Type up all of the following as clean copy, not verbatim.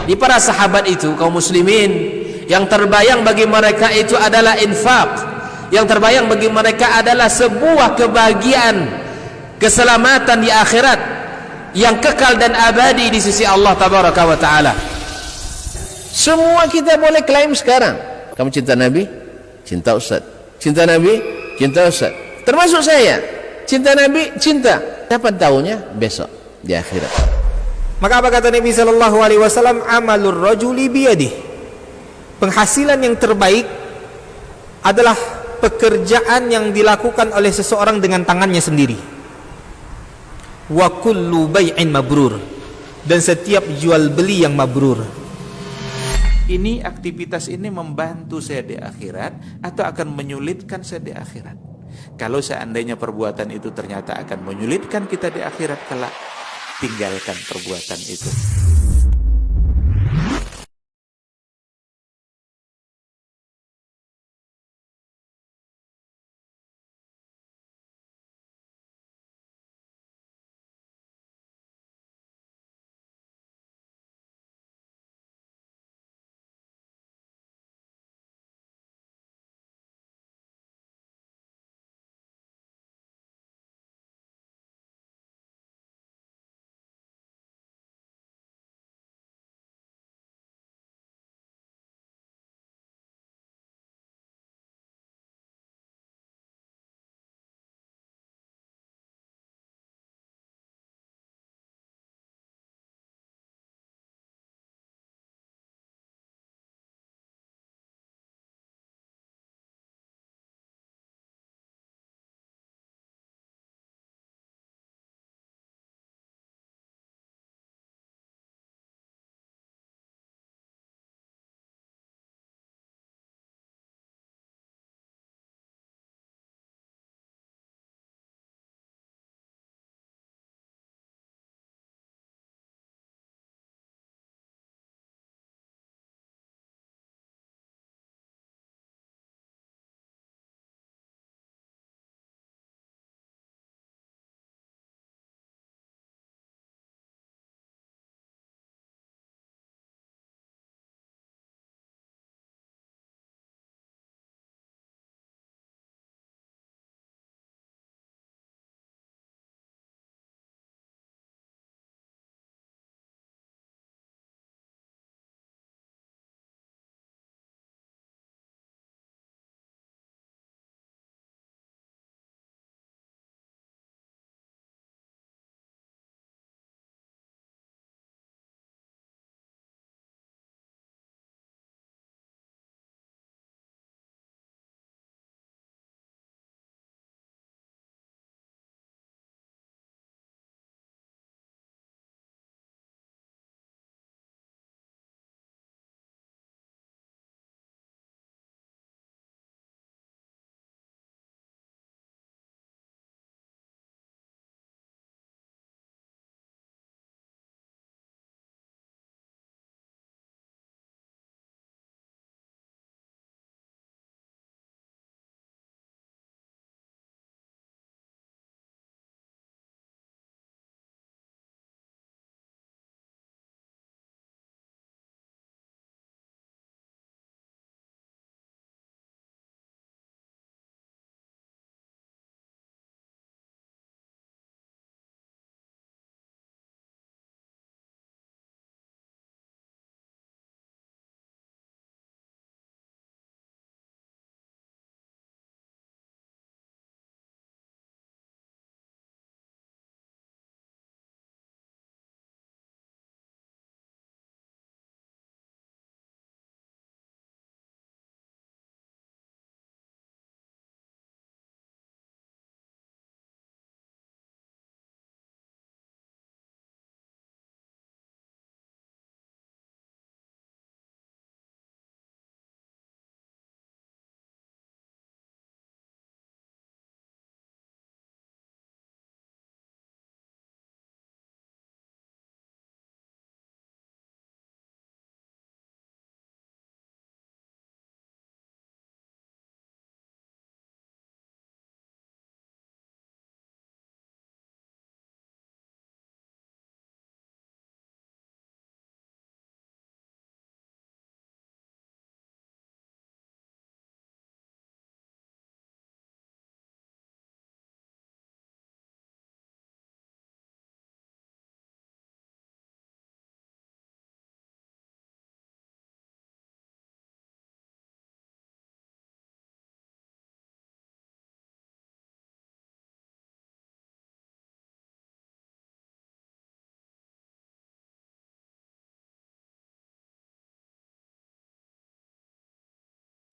Di para sahabat itu, kaum muslimin, yang terbayang bagi mereka itu adalah infak, yang terbayang bagi mereka adalah sebuah kebahagiaan, keselamatan di akhirat yang kekal dan abadi di sisi Allah tabaraka wa taala. Semua kita boleh klaim sekarang, kamu cinta Nabi, cinta Ustaz. Cinta Nabi, cinta Ustaz. Termasuk saya, cinta Nabi, cinta. Dapat tahunya besok di akhirat. Maka apa kata Nabi sallallahu alaihi wasallam? Amalur rajuli biyadih. Penghasilan yang terbaik adalah pekerjaan yang dilakukan oleh seseorang dengan tangannya sendiri. Wa kullu bai'in mabrur. Dan setiap jual beli yang mabrur. Ini aktivitas ini membantu saya di akhirat atau akan menyulitkan saya di akhirat? Kalau seandainya perbuatan itu ternyata akan menyulitkan kita di akhirat kelak, tinggalkan perbuatan itu.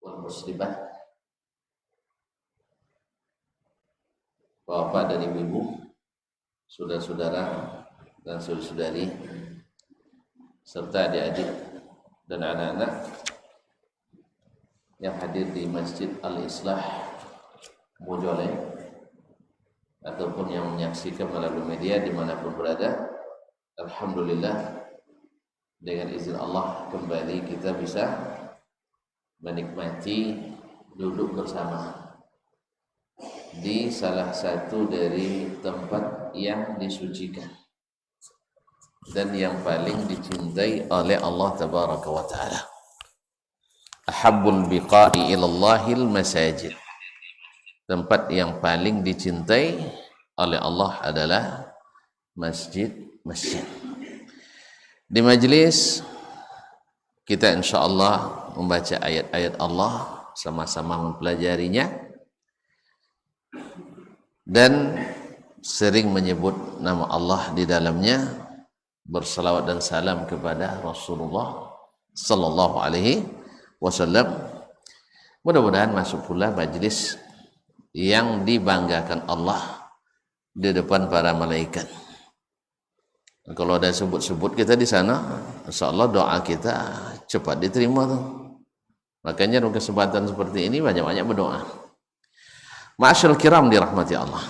wal muslimah, bapak dan ibu, saudara-saudara dan saudari, serta adik-adik dan anak-anak yang hadir di Masjid Al-Islah Bojoleh ataupun yang menyaksikan melalui media dimanapun berada. Alhamdulillah, dengan izin Allah kembali kita bisa menikmati duduk bersama di salah satu dari tempat yang disucikan dan yang paling dicintai oleh Allah Tabaraka wa Ta'ala. Ahabbul biqa'i ilallahil masajid. Tempat yang paling dicintai oleh Allah adalah masjid-masjid. Di majlis kita insyaallah membaca ayat-ayat Allah, sama-sama mempelajarinya dan sering menyebut nama Allah di dalamnya, bersalawat dan salam kepada Rasulullah sallallahu alaihi wasallam. Mudah-mudahan masuk pula majlis yang dibanggakan Allah di depan para malaikat. Kalau ada sebut-sebut kita di sana, insyaallah doa kita cepat diterima tuh. Makanya dalam kesempatan seperti ini banyak-banyak berdoa. Ma'asyiral kiram dirahmati Allah.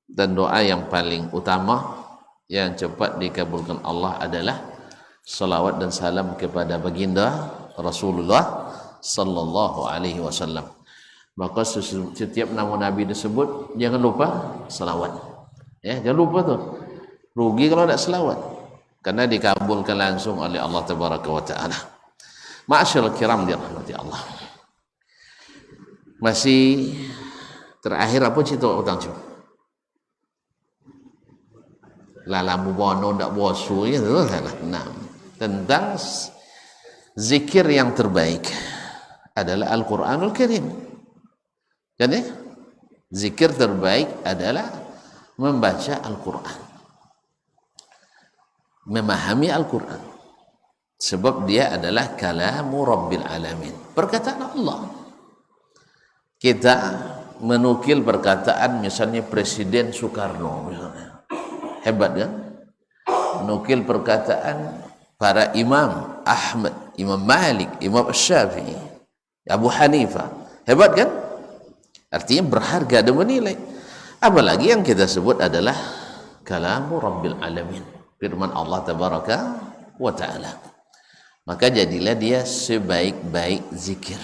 Dan doa yang paling utama yang cepat dikabulkan Allah adalah salawat dan salam kepada baginda Rasulullah sallallahu alaihi wasallam. Maka setiap nama Nabi disebut jangan lupa salawat. Ya, jangan lupa tuh. Rugi kalau tidak selawat, karena dikabulkan langsung oleh Allah Tabaraka wa Ta'ala. Ma'asyiral kiram dirahmati Allah. Masih terakhir apa cerita utang cu? Lalamu bono ndak bosu ya tu. Nah, tentang zikir yang terbaik adalah Al-Qur'anul Karim. Jadi zikir terbaik adalah membaca Al-Qur'an, memahami Al-Quran, sebab dia adalah kalamu Rabbil Alamin, perkataan Allah. Kita menukil perkataan misalnya Presiden Soekarno misalnya, hebat kan? Menukil perkataan para imam, Ahmad, Imam Malik, Imam Syafi'i, Abu Hanifah, hebat kan? Artinya berharga dan menilai. Apalagi yang kita sebut adalah kalamu Rabbil Alamin, firman Allah Tabaraka wa Ta'ala. Maka jadilah dia sebaik-baik zikir.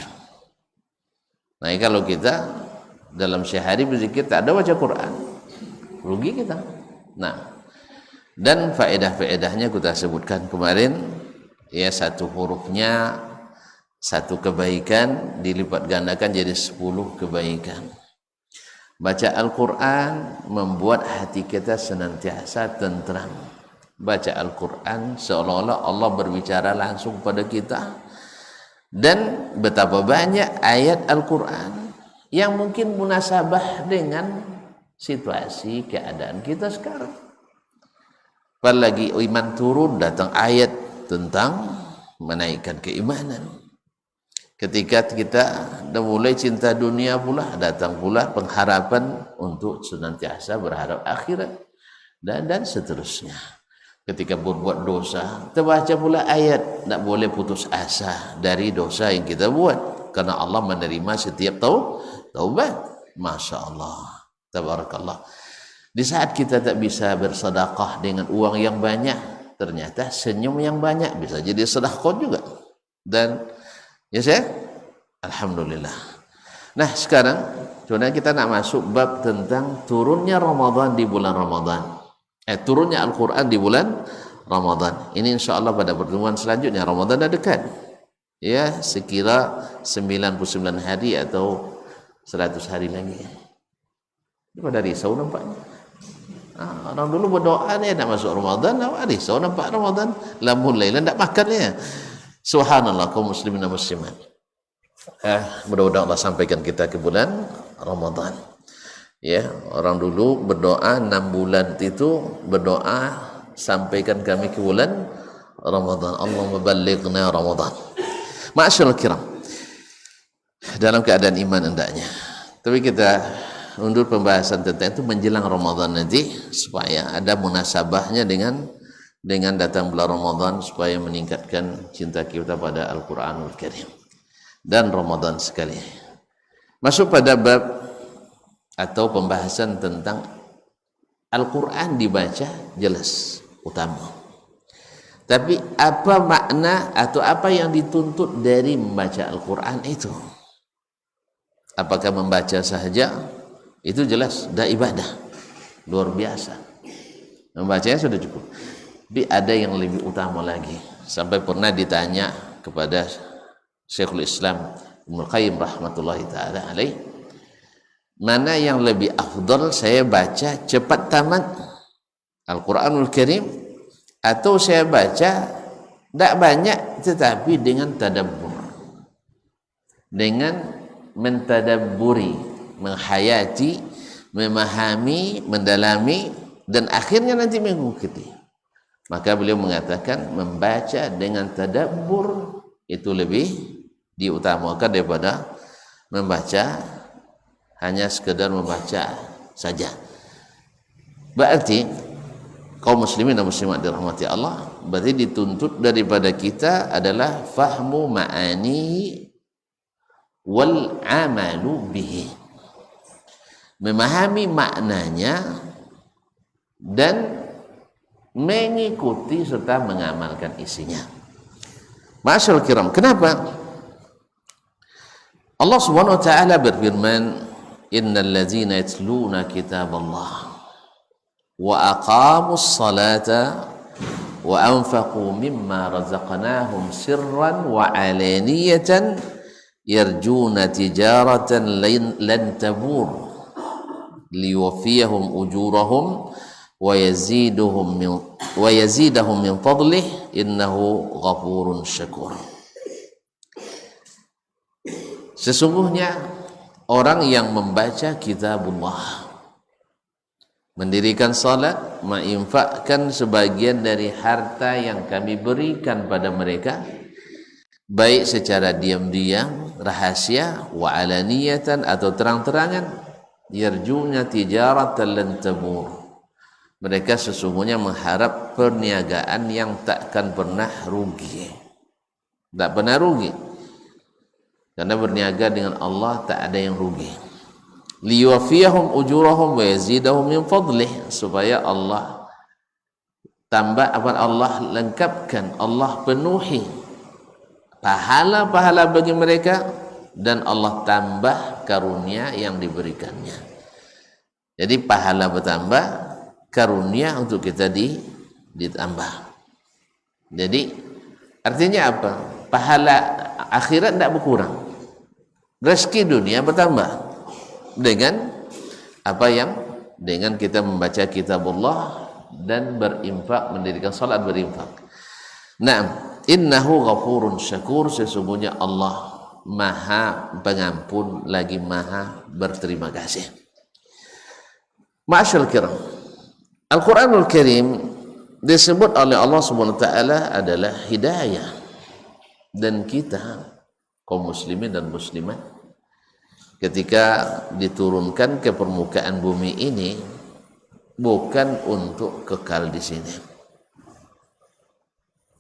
Nah, kalau kita dalam sehari berzikir tak ada baca Quran, rugi kita. Nah, dan faedah-faedahnya kita sebutkan kemarin, ya, satu hurufnya satu kebaikan dilipat gandakan jadi 10 kebaikan. Baca Al-Quran membuat hati kita senantiasa tentram. Baca Al-Quran seolah-olah Allah berbicara langsung pada kita. Dan betapa banyak ayat Al-Quran yang mungkin munasabah dengan situasi keadaan kita sekarang. Apalagi iman turun, datang ayat tentang menaikkan keimanan. Ketika kita dah mulai cinta dunia pula, datang pula pengharapan untuk senantiasa berharap akhirat dan seterusnya. Ketika berbuat dosa, terbaca pula ayat tak boleh putus asa dari dosa yang kita buat, karena Allah menerima setiap taubat. Masya Allah, tabarakallah. Di saat kita tak bisa bersedekah dengan uang yang banyak, ternyata senyum yang banyak bisa jadi sedekah juga. Dan ya saya, alhamdulillah. Nah, sekarang sebenarnya kita nak masuk bab tentang turunnya Ramadan di bulan Ramadan. Turunnya Al-Quran di bulan Ramadan. Ini insyaAllah pada pertemuan selanjutnya. Ramadan dah dekat. Ya, sekira 99 hari atau 100 hari lagi. Ini pada risau nampaknya. Orang dulu berdoa ni nak masuk Ramadan, risau nampak Ramadan. Lamun laylan tak makan ya. Subhanallah, kaum muslimin dan muslimat. Mudah-mudahan Allah sampaikan kita ke bulan Ramadan. Ya, orang dulu berdoa 6 bulan itu berdoa sampaikan kami ke bulan Ramadan. Allahumma ballighna Ramadan. Ma'asyiral kiram. dalam keadaan iman hendaknya. Tapi kita undur pembahasan tentang itu menjelang Ramadan nanti supaya ada munasabahnya dengan datang bulan Ramadan, supaya meningkatkan cinta kita pada Al-Qur'anul Karim dan Ramadan sekali. Masuk pada bab atau pembahasan tentang Al-Quran dibaca jelas utama. Tapi apa makna atau apa yang dituntut dari membaca Al-Quran itu? Apakah membaca sahaja? Itu jelas, dah ibadah luar biasa. Membacanya sudah cukup. Tapi ada yang lebih utama lagi. Sampai pernah ditanya kepada Syekhul Islam Ibnu Qayyim rahmatullahi ta'ala alaih, mana yang lebih afdal, saya baca cepat tamat Al-Quranul Karim atau saya baca tidak banyak tetapi dengan tadabbur, dengan mentadabburi, menghayati, memahami, mendalami, dan akhirnya nanti mengikuti. Maka beliau mengatakan membaca dengan tadabbur itu lebih diutamakan daripada membaca hanya sekedar membaca saja. Berarti kaum muslimin dan muslimat dirahmati Allah, berarti dituntut daripada kita adalah fahmu ma'ani wal amalu bihi, memahami maknanya dan mengikuti serta mengamalkan isinya. Ma'asyarul kiram, kenapa? Allah Subhanahu wa taala berfirman, innal ladzina yatluna kitaballah wa aqamus salata wa anfaqu mimma razaqnahum sirran wa alaniyatan yarjuna tijaratan lan tabur liwafiyahum ujurahum wa yazidahum min fadlih innahu ghafurun syakur. Sesungguhnya orang yang membaca kitabullah, mendirikan salat, menginfakkan sebagian dari harta yang kami berikan pada mereka, baik secara diam-diam, rahasia, wa alaniyatan atau terang-terangan, yarjuna tijaratan lan tabur. Mereka sesungguhnya mengharap perniagaan yang takkan pernah rugi. Tak pernah rugi. Karena berniaga dengan Allah tak ada yang rugi. Liwafiyahum ujurahum wa yazidahum min fadlih, supaya Allah tambah apa, Allah lengkapkan, Allah penuhi pahala-pahala bagi mereka, dan Allah tambah karunia yang diberikannya. Jadi pahala bertambah, karunia untuk kita ditambah. Jadi artinya apa? Pahala akhirat tidak berkurang, rezeki dunia bertambah dengan apa yang dengan kita membaca kitabullah dan berinfak, mendirikan salat, berinfak. Naam, innahu ghafurun syakur, sesungguhnya Allah Maha Pengampun lagi Maha berterima kasih. Ma'asyarul kiram, Al-Quranul Karim disebut oleh Allah Subhanahu wa taala adalah hidayah, dan kita kaum muslimin dan muslimat ketika diturunkan ke permukaan bumi ini bukan untuk kekal di sini,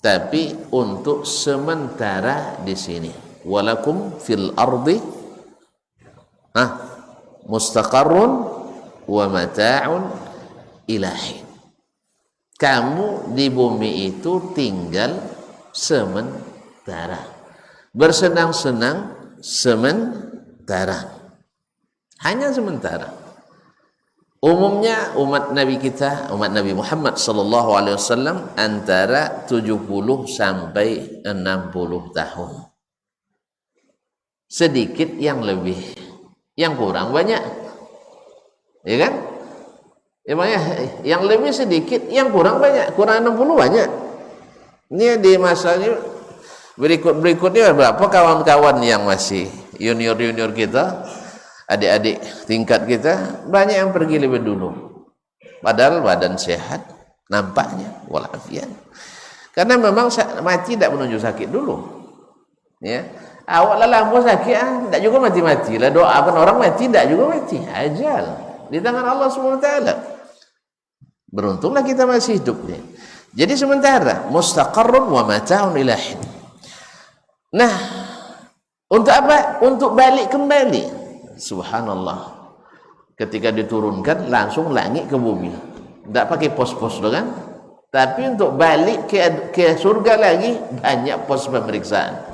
tapi untuk sementara di sini. Walakum fil ardi mustaqarrun wa mata'un ilahi. Kamu di bumi itu tinggal sementara, bersenang-senang sementara, hanya sementara. Umumnya umat Nabi kita, umat Nabi Muhammad sallallahu alaihi wasallam antara 70 sampai 60 tahun. Sedikit yang lebih, yang kurang banyak. Ya kan? Yang lebih sedikit, yang kurang banyak. Kurang 60 banyak. Ini di masa ini berikutnya berapa kawan-kawan yang masih junior kita, adik-adik tingkat kita, banyak yang pergi lebih dulu, padahal badan sehat nampaknya walafiat, karena memang mati tidak menuju sakit dulu, ya. Awak lah lama sakit tak juga mati-mati lah. Doakan orang mati tak juga mati. Ajal di tangan Allah SWT. Beruntunglah kita masih hidup ni. Jadi sementara mustaqarrun wa mata'un ilahin. Nah, untuk apa? Untuk balik kembali. Subhanallah. Ketika diturunkan langsung langit ke bumi. Tak pakai pos-pos tu kan? Tapi untuk balik ke surga lagi banyak pos pemeriksaan.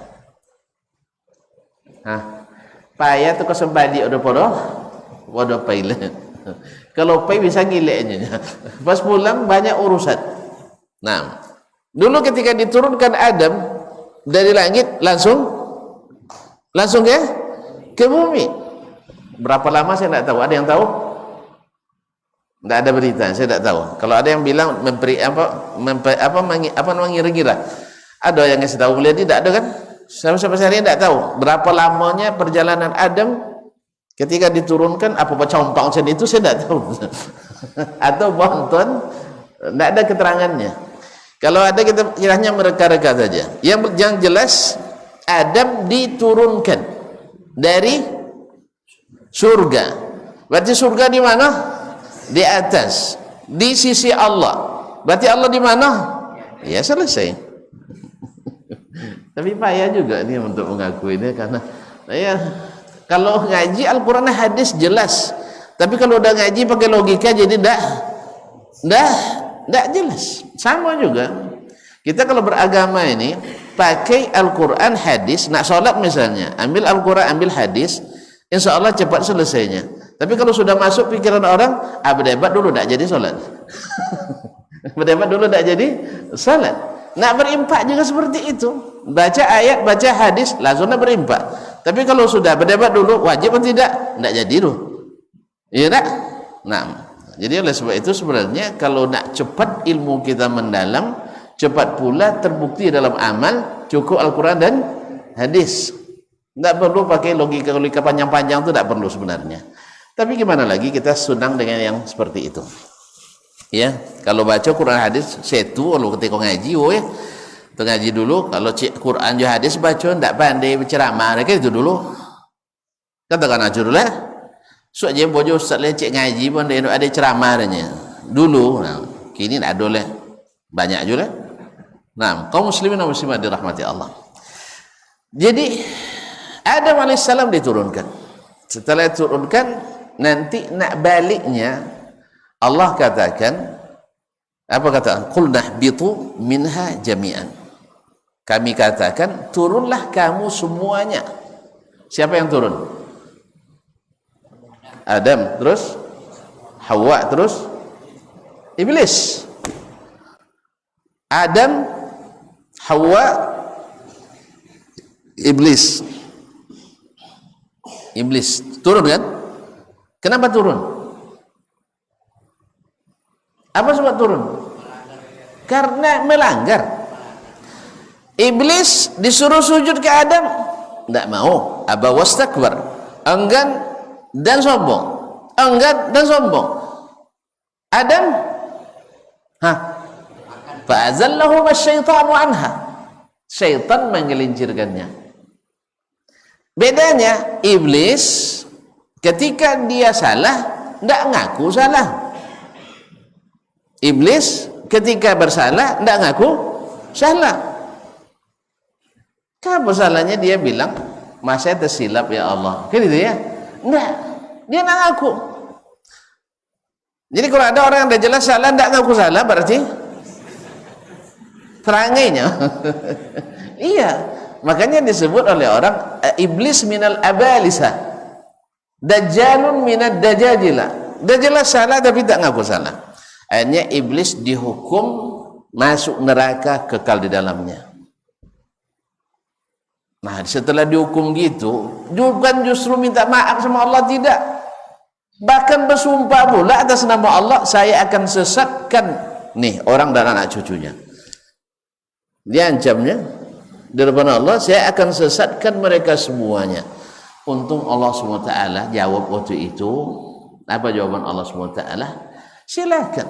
Payah tu kau sembalik ada pada wadah paylah. Kalau pay bisa gileknya. Pas pulang banyak urusan. Nah, dulu ketika diturunkan Adam dari langit langsung ke bumi. Berapa lama saya tidak tahu. Ada yang tahu? Tidak ada berita. Saya tidak tahu. Kalau ada yang bilang mengira-ngira. Ada yang ngasih tahu boleh tidak ada kan? Sampai hari tidak tahu. Berapa lamanya perjalanan Adam ketika diturunkan apa compang itu saya tidak tahu. Atau bonton tidak ada keterangannya. Kalau ada kita kiranya mereka-reka saja. Yang jelas Adam diturunkan dari surga. Berarti surga di mana? Di atas, di sisi Allah. Berarti Allah di mana? Ya selesai. Tapi payah juga ini untuk mengakui ini karena ya kalau ngaji Al-Quran hadis jelas. Tapi kalau udah ngaji pakai logika jadi tidak jelas. Sama juga kita kalau beragama ini pakai Al-Quran hadis, nak sholat misalnya ambil Al-Quran ambil hadis, insya Allah cepat selesainya. Tapi kalau sudah masuk pikiran orang, berdebat dulu tak jadi sholat. Berdebat dulu tak jadi sholat. Nak berimpak juga seperti itu. Baca ayat, baca hadis, langsung nak berimpak. Tapi kalau sudah berdebat dulu, wajib atau tidak? Tak jadi dulu. Iya tak? Nah, jadi oleh sebab itu sebenarnya kalau nak cepat ilmu kita mendalam, cepat pula terbukti dalam amal, cukup Al-Quran dan hadis. Tak perlu pakai logika panjang-panjang itu, tak perlu sebenarnya. Tapi gimana lagi kita senang dengan yang seperti itu. Ya, kalau baca Quran hadis setu kalau ketika ngaji, ngaji dulu kalau Quran juga hadis baca tak pandai berceramah mereka itu dulu. Katakan aja dulu lah. So aja bojo ustaz lecek ngaji pun ada ceramahnya. Dulu, nah, kini tak ada lah. Banyak juga. Nah, kaum muslimin dan muslimat dirahmati Allah. Jadi Adam alaihissalam diturunkan. Setelah diturunkan nanti nak baliknya Allah katakan apa kata? Qul nahbitu minha jami'an. Kami katakan turunlah kamu semuanya. Siapa yang turun? Adam, terus Hawa, terus Iblis. Adam, Hawa, Iblis. Iblis turun kan? Kenapa turun? Apa sebab turun? Karena melanggar. Iblis disuruh sujud ke Adam, tidak mau. Aba wastakbar, enggan dan sombong. Enggan dan sombong. Adam, fa'azallahu masyaitanu anha. Syaitan menggelincirkannya. Bedanya Iblis ketika dia salah tidak ngaku salah. Iblis ketika bersalah tidak ngaku salah. Apa salahnya dia bilang, "Mas saya tersilap ya Allah." Kan gitu ya? Enggak. Dia tidak ngaku. Jadi kalau ada orang yang sudah jelas salah tidak ngaku salah berarti terangainya. Iya. Makanya disebut oleh orang iblis minal abalisa, dajjalun minad dajajila. Dia jelas salah tapi tak ngaku salah. Akhirnya iblis dihukum masuk neraka, kekal di dalamnya. Nah, setelah dihukum gitu, bukan justru minta maaf sama Allah, tidak. Bahkan bersumpah pula atas nama Allah, saya akan sesatkan nih orang dan anak cucunya. Dia ancamnya di depan Allah, saya akan sesatkan mereka semuanya. Untung Allah SWT jawab waktu itu. Apa jawaban Allah SWT? Silakan,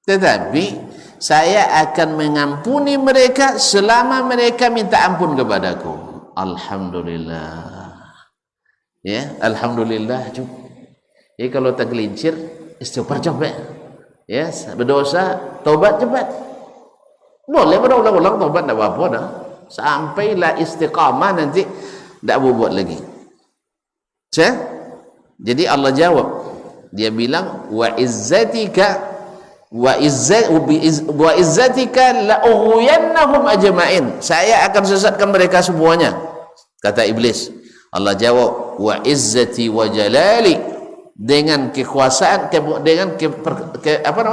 tetapi saya akan mengampuni mereka selama mereka minta ampun kepadaku. alhamdulillah. Ya, alhamdulillah cukup. Ya, kalau tergelincir istighfar cepat. Ya, berdosa taubat cepat. Boleh berulang-ulang taubat, tidak apa-apa dah. Sampailah istiqamah nanti tidak buat lagi. Jadi Allah jawab, dia bilang wa izzatika la ughwiyannahum ajma'in. Saya akan sesatkan mereka semuanya, kata iblis. Allah jawab, wa izzati wa jalali, dengan kekuasaan, dengan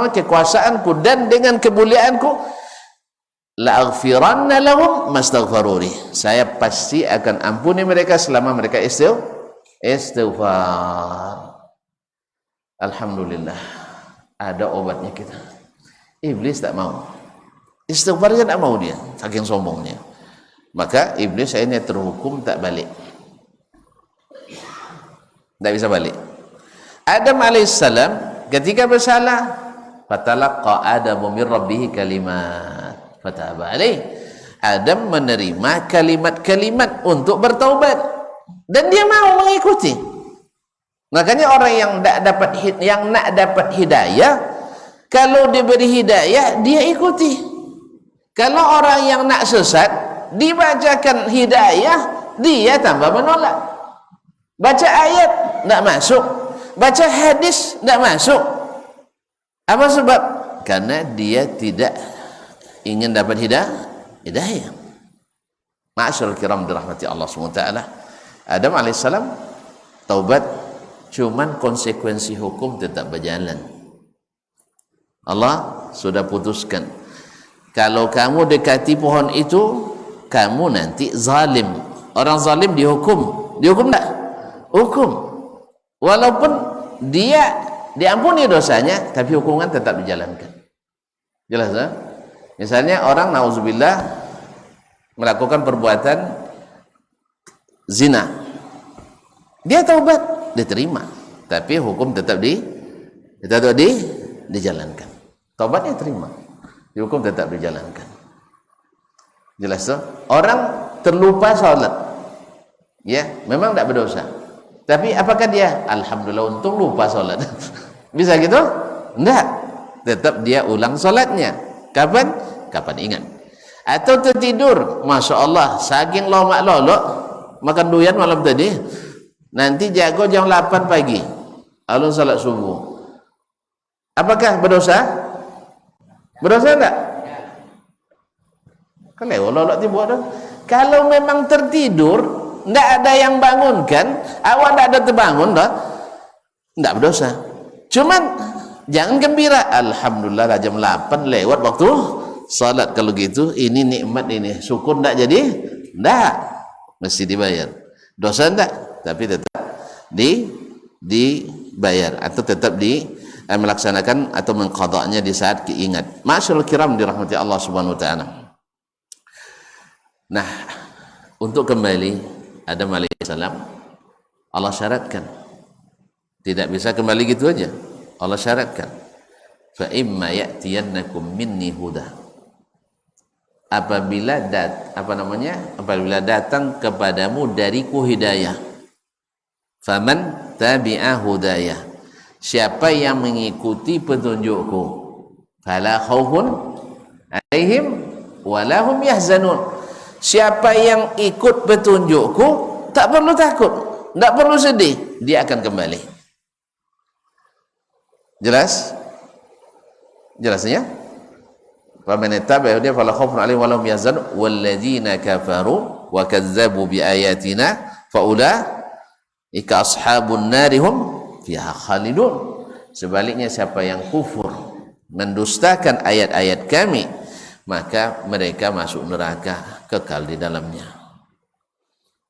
kekuasaanku dan dengan kemuliaanku, la aghfiranna lahum mastaghfaruni. Saya pasti akan ampuni mereka selama mereka istighfar. Alhamdulillah, ada obatnya kita. Iblis tak mau. Istighfarnya tak mau dia, saking sombongnya. Maka iblis akhirnya terhukum tak balik. Tak bisa balik. Adam alaihissalam ketika bersalah, fatalaqa Adamu min rabbih kalimat fataba alaih. Adam menerima kalimat-kalimat untuk bertaubat dan dia mau mengikuti. Makanya orang yang nak dapat hidayah, kalau diberi hidayah dia ikuti. Kalau orang yang nak sesat dibacakan hidayah, dia tambah menolak. Baca ayat tidak masuk, baca hadis tidak masuk. Apa sebab? Karena dia tidak ingin dapat hidayah. Ma'asyiral kiram dirahmati Allah SWT. Adam alaihissalam taubat, cuman konsekuensi hukum tetap berjalan. Allah sudah putuskan, kalau kamu dekati pohon itu, kamu nanti zalim. Orang zalim dihukum tak? Hukum. Walaupun dia diampuni dosanya, tapi hukuman tetap dijalankan. Jelas tak? Misalnya orang nauzubillah melakukan perbuatan zina, dia taubat, diterima, tapi hukum tetap dijalankan. Taubatnya terima, hukum tetap dijalankan. Jelas tak? Orang terlupa salat, ya, memang tidak berdosa, tapi apakah dia alhamdulillah untung lupa salat? Bisa gitu? Tidak. Tetap dia ulang salatnya. Kapan ingat. Atau tertidur, masya Allah, saking lomak lolok makan durian malam tadi, nanti jago jam 8 pagi alun salat subuh. Apakah berdosa? Berdosa enggak? Kalau lolok tiba dah. Kalau memang tertidur, tidak ada yang bangunkan, awak tidak ada terbangun dah, tidak berdosa. Cuman jangan gembira, alhamdulillah lah jam 8 lewat waktu salat. Kalau gitu ini nikmat, ini syukur. Tidak jadi, tidak, mesti dibayar. Dosa tidak, tapi tetap dibayar atau tetap melaksanakan atau mengqadanya di saat keingat. Ma'asyiral kiram dirahmati Allah Subhanahu wa taala. Nah, untuk kembali Adam alaihissalam, Allah syaratkan, tidak bisa kembali gitu aja. Allah syaratkan, fa imma ya'tiyannakum minni huda, apabila datang kepadamu dariku hidayah, faman tabi'a hudaya, siapa yang mengikuti petunjukku, fala khaufun alaihim wala hum yahzanun, siapa yang ikut petunjukku tak perlu takut, tak perlu sedih, dia akan kembali. Jelas? Jelasnya? Faman ittaba'a hudaya fala khaufun alaihim wala hum yahzanun walladzina kafaru wa kazzabu biayatina faulaika ashabun narihum fiha khalidun. Sebaliknya, siapa yang kufur, mendustakan ayat-ayat kami, maka mereka masuk neraka, kekal di dalamnya.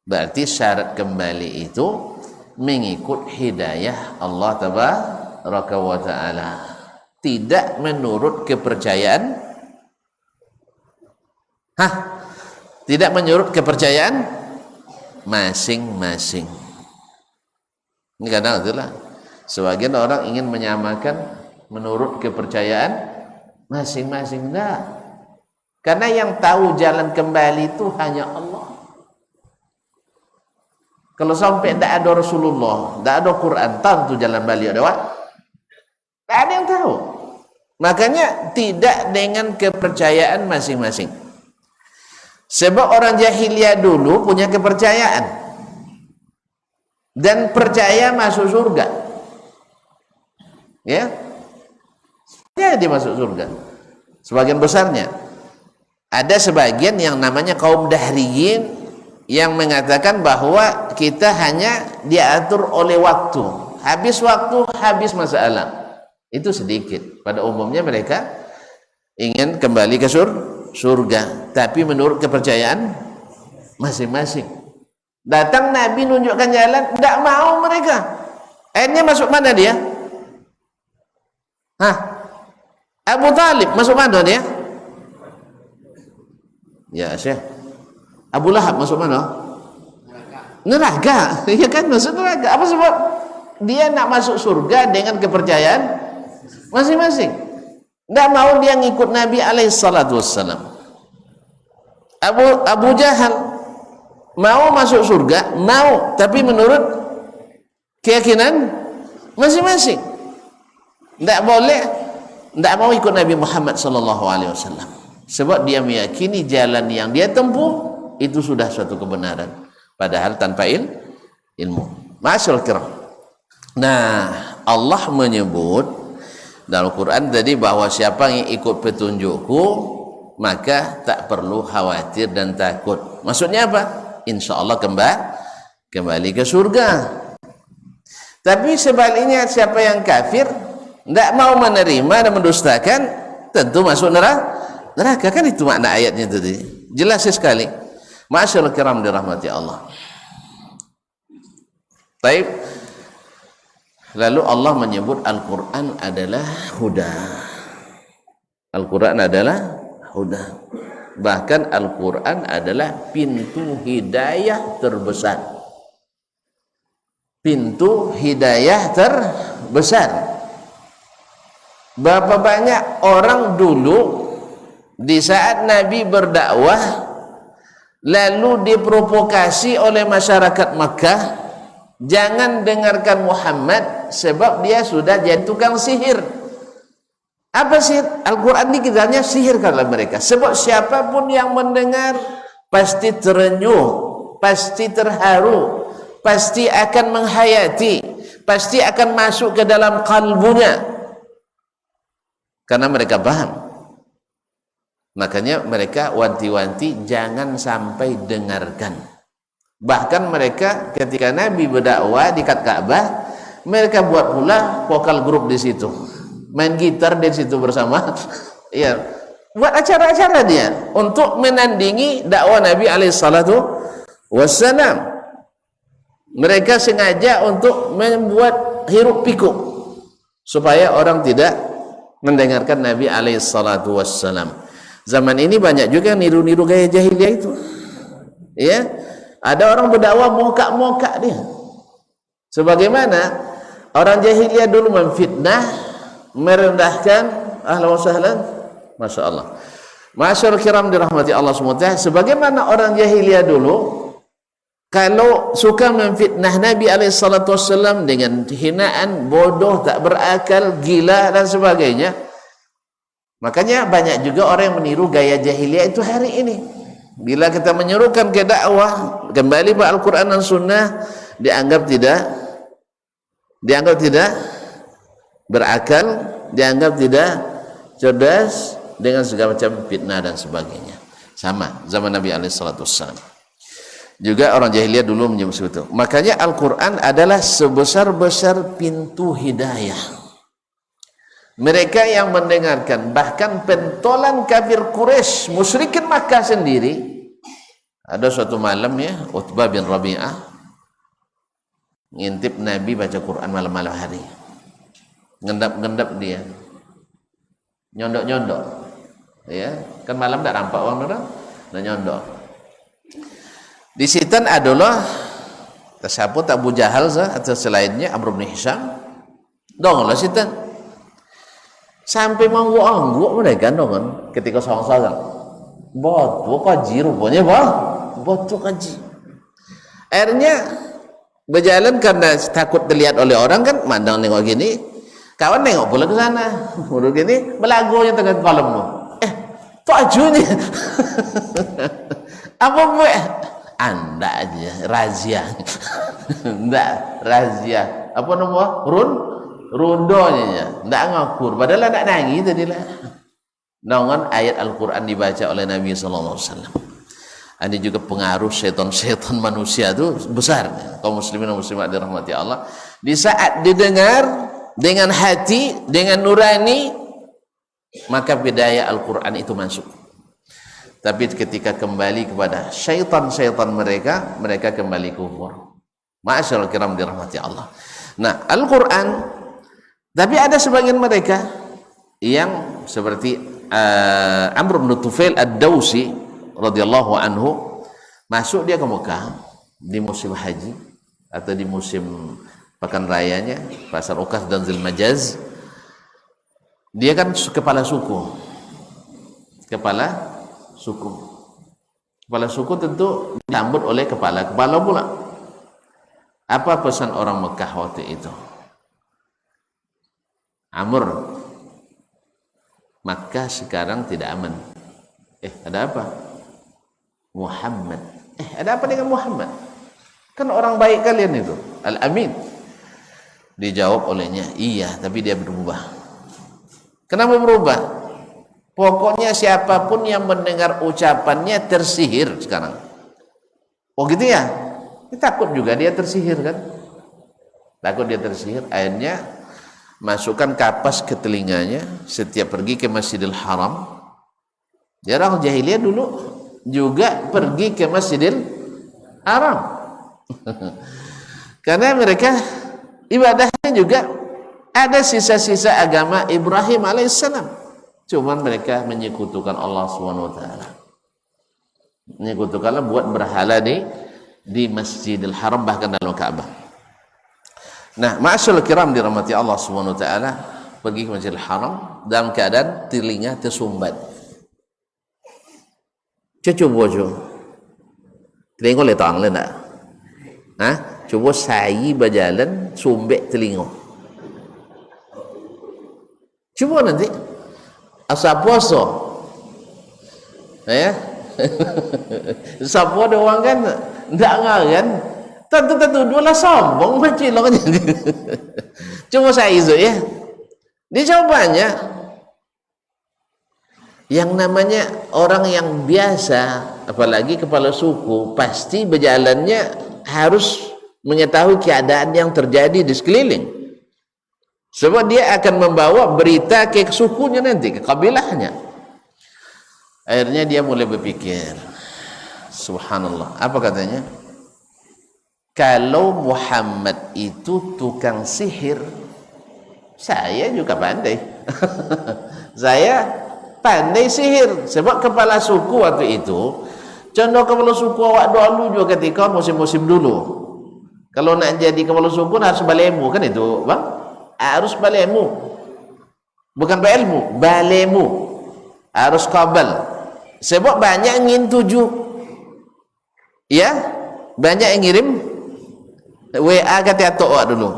Berarti syarat kembali itu mengikut hidayah Allah tabaraka wa ta'ala, tidak menurut kepercayaan tidak menurut kepercayaan masing-masing. Ini kadang itulah sebagian orang ingin menyamakan menurut kepercayaan masing-masing. Enggak, karena yang tahu jalan kembali itu hanya Allah. Kalau sampai tidak ada Rasulullah, tidak ada Quran, tentu jalan balik ada, tidak ada yang tahu. Makanya tidak dengan kepercayaan masing-masing. Sebab orang jahiliyah dulu punya kepercayaan dan percaya masuk surga. Ya, dia masuk surga. Sebagian besarnya. Ada sebagian yang namanya kaum dahriyin yang mengatakan bahwa kita hanya diatur oleh waktu. Habis waktu, habis masalah. Itu sedikit. Pada umumnya mereka ingin kembali ke surga. Tapi menurut kepercayaan masing-masing. Datang Nabi nunjukkan jalan, tidak mau mereka. Akhirnya masuk mana dia? Abu Talib masuk mana dia? Ya Syekh, Abu Lahab masuk mana? Neraka. Ya kan, masuk neraka. Apa sebab? Dia nak masuk surga dengan kepercayaan masing-masing. Tidak mau dia ngikut Nabi SAW. Abu Jahal mau masuk surga, mau, tapi menurut keyakinan masing-masing. Tidak boleh, tidak mau ikut Nabi Muhammad SAW. Sebab dia meyakini jalan yang dia tempuh itu sudah suatu kebenaran, padahal tanpa ilmu. Ma'asyarul kiram. Nah, Allah menyebut dalam Quran tadi bahwa siapa yang ikut petunjukku maka tak perlu khawatir dan takut. Maksudnya apa? Insya Allah kembali ke surga. Tapi sebaliknya siapa yang kafir, tidak mau menerima dan mendustakan, tentu masuk neraka. Kan itu makna ayatnya tadi. Jelas sekali. Ma'asyarul kiram dirahmati Allah. Baik. Lalu Allah menyebut Al-Quran adalah huda. Al-Quran adalah huda. Bahkan Al-Quran adalah pintu hidayah terbesar. Pintu hidayah terbesar. Berapa banyak orang dulu di saat Nabi berdakwah lalu diprovokasi oleh masyarakat Makkah, jangan dengarkan Muhammad sebab dia sudah jadi tukang sihir. Apa sihir? Al-Quran ini kitanya sihir kata mereka. Sebab siapapun yang mendengar pasti terenyuh, pasti terharu, pasti akan menghayati, pasti akan masuk ke dalam kalbunya, karena mereka paham. Makanya mereka wanti-wanti jangan sampai dengarkan. Bahkan mereka ketika Nabi berdakwah di Ka'bah, mereka buat pula vokal grup di situ, main gitar di situ bersama. Ya, buat acara-acara dia untuk menandingi dakwah Nabi SAW. Mereka sengaja untuk membuat hiruk pikuk supaya orang tidak mendengarkan Nabi SAW. Zaman ini banyak juga niru-niru gaya jahiliyah itu. Ya, ada orang berdakwah mokak-mokak dia. Sebagaimana orang jahiliyah dulu memfitnah, merendahkan, ahlan wa sahlan, masya Allah. Masyarul kiram dirahmati Allah SWT. Sebagaimana orang jahiliyah dulu kalau suka memfitnah Nabi SAW dengan hinaan, bodoh, tak berakal, gila dan sebagainya. Makanya banyak juga orang yang meniru gaya jahiliyah itu hari ini. Bila kita menyerukan ke dakwah kembali ke Al-Quran dan Sunnah, dianggap tidak berakal, dianggap tidak cerdas dengan segala macam fitnah dan sebagainya. Sama zaman Nabi SAW. Juga orang jahiliyah dulu menyebut itu. Makanya Al-Quran adalah sebesar-besar pintu hidayah. Mereka yang mendengarkan, bahkan pentolan kafir Quraisy, musyrikin Makkah sendiri. Ada suatu malam ya, Utbah bin Rabi'ah ngintip Nabi baca Quran malam-malam hari. Ngendap-ngendap dia, nyondok-nyondok, ya kan malam tak nampak orang orang, dan nyondok. Di situ adalah siapa tak Abu Jahal atau selainnya, Amr bin Hisham, donglah situ. Sampai mengangguk mereka dong ketika sorang-sorang. Bodoh kaji rupanya, bodoh kaji. Akhirnya Berjalan karena takut dilihat oleh orang kan, mandang nengok gini, kawan nengok pula ke sana, udah gini, belagunya tengah kolammu. Tu ajunya. Apa buat? Anda aja razia. Ndak razia. Apa nama? Rundonya. Ndak ngakur. Padahal ndak nangis tadi lah. Nongon ayat Al-Quran dibaca oleh Nabi sallallahu alaihi wasallam. Ini juga pengaruh setan-setan manusia itu besar. Kaum muslimin dan muslimat dirahmati Allah. Di saat didengar dengan hati, dengan nurani, maka bidaya Al-Quran itu masuk. Tapi ketika kembali kepada syaitan-syaitan mereka, mereka kembali kufur. Ma'asyarul kiram dirahmati Allah. Nah, Al-Quran, tapi ada sebagian mereka yang seperti Amr bin Tufail Ad-Dawsi radhiyallahu anhu, masuk dia ke Mekah di musim haji atau di musim pekan rayanya, Pasar Uqas dan Zilmajaz. Dia kan kepala suku. Kepala suku tentu disambut oleh kepala pula. Apa pesan orang Mekah waktu itu? Amr, Makkah sekarang tidak aman. Ada apa? Muhammad. Ada apa dengan Muhammad? Kan orang baik kalian itu, Al-Amin. Dijawab olehnya, iya, tapi dia berubah. Kenapa berubah? Pokoknya siapapun yang mendengar ucapannya tersihir sekarang. Oh gitu ya? Takut juga dia tersihir kan? Takut dia tersihir. Akhirnya masukkan kapas ke telinganya setiap pergi ke Masjidil Haram. Orang jahiliyah dulu juga pergi ke Masjidil Haram. Karena mereka ibadahnya juga ada sisa-sisa agama Ibrahim alaihissalam. Cuman mereka menyekutukan Allah SWT. Menyekutukanlah buat berhala di Masjidil Haram, bahkan dalam Ka'bah. Nah, ma'asyarul kiram dirahmati Allah SWT, pergi ke Masjidil Haram dalam keadaan telinga tersumbat. Coba telinga letang le nak? Coba saya berjalan sumbek telinga. Coba nanti asal puasa siapa ada orang kan tak ngaran tentu dua sombong macam lah. Coba saya itu ya, dicobanya yang namanya orang yang biasa, apalagi kepala suku, pasti berjalannya harus mengetahui keadaan yang terjadi di sekeliling, sebab dia akan membawa berita ke sukunya nanti, ke kabilahnya. Akhirnya dia mulai berpikir, subhanallah, apa katanya? Kalau Muhammad itu tukang sihir, saya juga pandai. Saya pandai sihir, sebab kepala suku waktu itu, contoh kepala suku awak dulu juga ketika musim-musim dulu. Kalau nak jadi kepala suku harus balemu kan itu, bang? Harus balemu, bukan berilmu, balemu, harus kabel. Sebab banyak ingin tuju, ya, banyak yang ngirim WA kata atok dulu.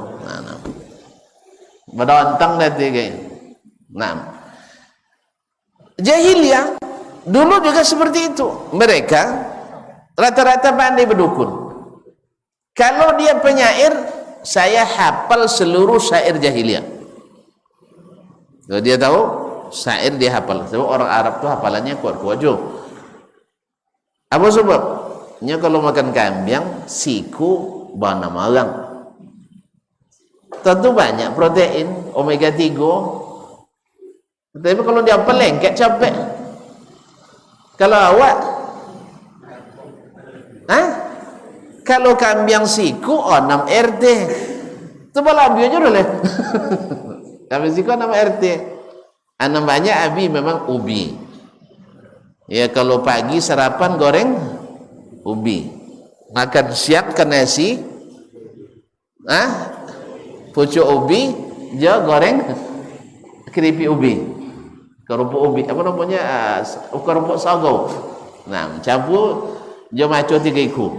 Berdontang nanti kayak. Jahiliyah dulu juga seperti itu. Mereka rata-rata pandai berdukun. Kalau dia penyair, saya hafal seluruh syair jahiliyah. Kalau dia tahu syair dia hafal. Sebab orang Arab tu hafalannya kuat-kuat jo. Apa sebabnya? Kalau makan kambing, siku bana marang. Tentu banyak protein omega 3. Tapi kalau dia hafal lengket capek. Kalau awak kalau kambing siku 6 RT. Coba abi aja dulu. Kambing siku 6 RT. Anak banyak abi memang ubi. Ya kalau pagi sarapan goreng ubi. Makan siang ke nasi. Pucuk ubi, dia goreng keripik ubi. Kerupuk ubi, apa namanya? Kerupuk sago. Nah, campur dia maco 3 iku.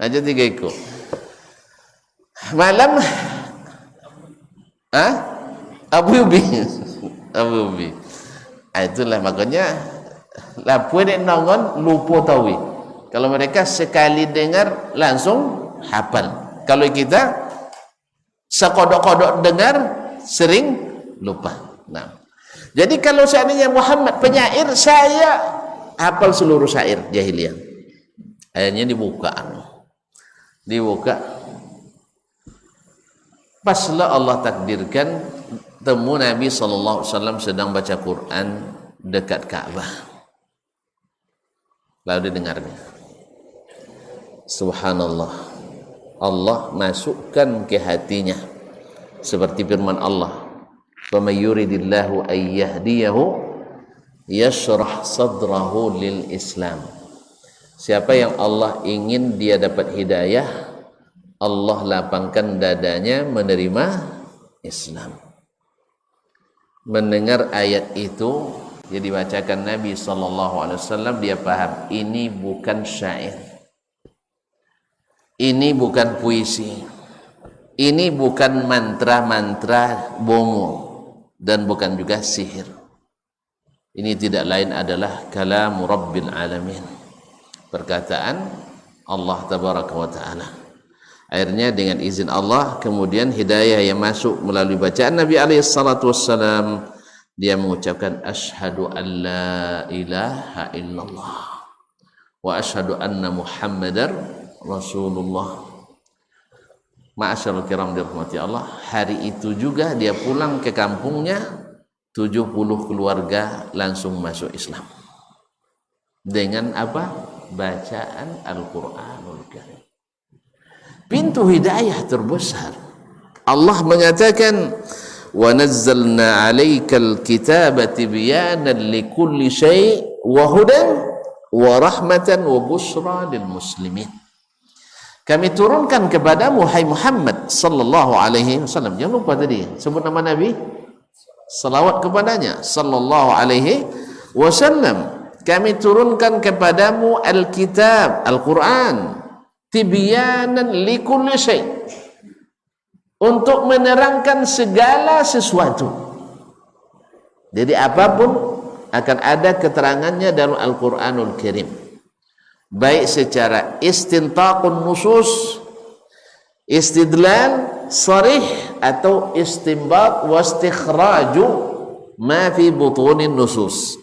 Aja 3 ekor. Malam Abu Ubi. Abu Ubi. Itulah makanya lapue dek nongon lupa tahu. Kalau mereka sekali dengar langsung hafal. Kalau kita sekodok-kodok dengar sering lupa. Nah. Jadi kalau seandainya Muhammad penyair, saya hafal seluruh syair jahiliyah. Akhirnya dibuka. Paslah Allah takdirkan temu Nabi SAW sedang baca Quran dekat Ka'bah. Lalu didengarnya. Subhanallah. Allah masukkan ke hatinya seperti firman Allah, "Faman yuridillahu ay yahdiyahu yashrah sadrahu lil Islam." Siapa yang Allah ingin dia dapat hidayah, Allah lapangkan dadanya menerima Islam. Mendengar ayat itu dia dibacakan Nabi SAW, dia paham ini bukan syair, ini bukan puisi, ini bukan mantra-mantra bomo, dan bukan juga sihir. Ini tidak lain adalah kalamu Rabbil Alamin, perkataan Allah Tabaraka wa Ta'ala. Akhirnya dengan izin Allah kemudian hidayah yang masuk melalui bacaan Nabi SAW, dia mengucapkan asyhadu an la ilaha illallah wa asyhadu anna Muhammadar Rasulullah. Ma'asyarul kiram dirahmati Allah, hari itu juga dia pulang ke kampungnya, 70 keluarga langsung masuk Islam. Dengan apa? Bacaan Al-Quranul Karim. Pintu hidayah terbesar. Allah mengatakan, wa nazzalna 'alaikal kitaba tibyanan likulli syai' wa hudan wa rahmatan wa busyra lil muslimin. Kami turunkan kepadamu hai Muhammad sallallahu alaihi wasallam. Jangan lupa tadi sebut nama Nabi, salawat kepadanya sallallahu alaihi wasallam. Kami turunkan kepadamu Alkitab, Al-Quran, tibyanan likulli syai', untuk menerangkan segala sesuatu. Jadi apapun akan ada keterangannya dalam Al-Quranul Karim, baik secara istintaqun nusus, istidlal sarih, atau istinbat wa istikhraju ma fi butunin nusus,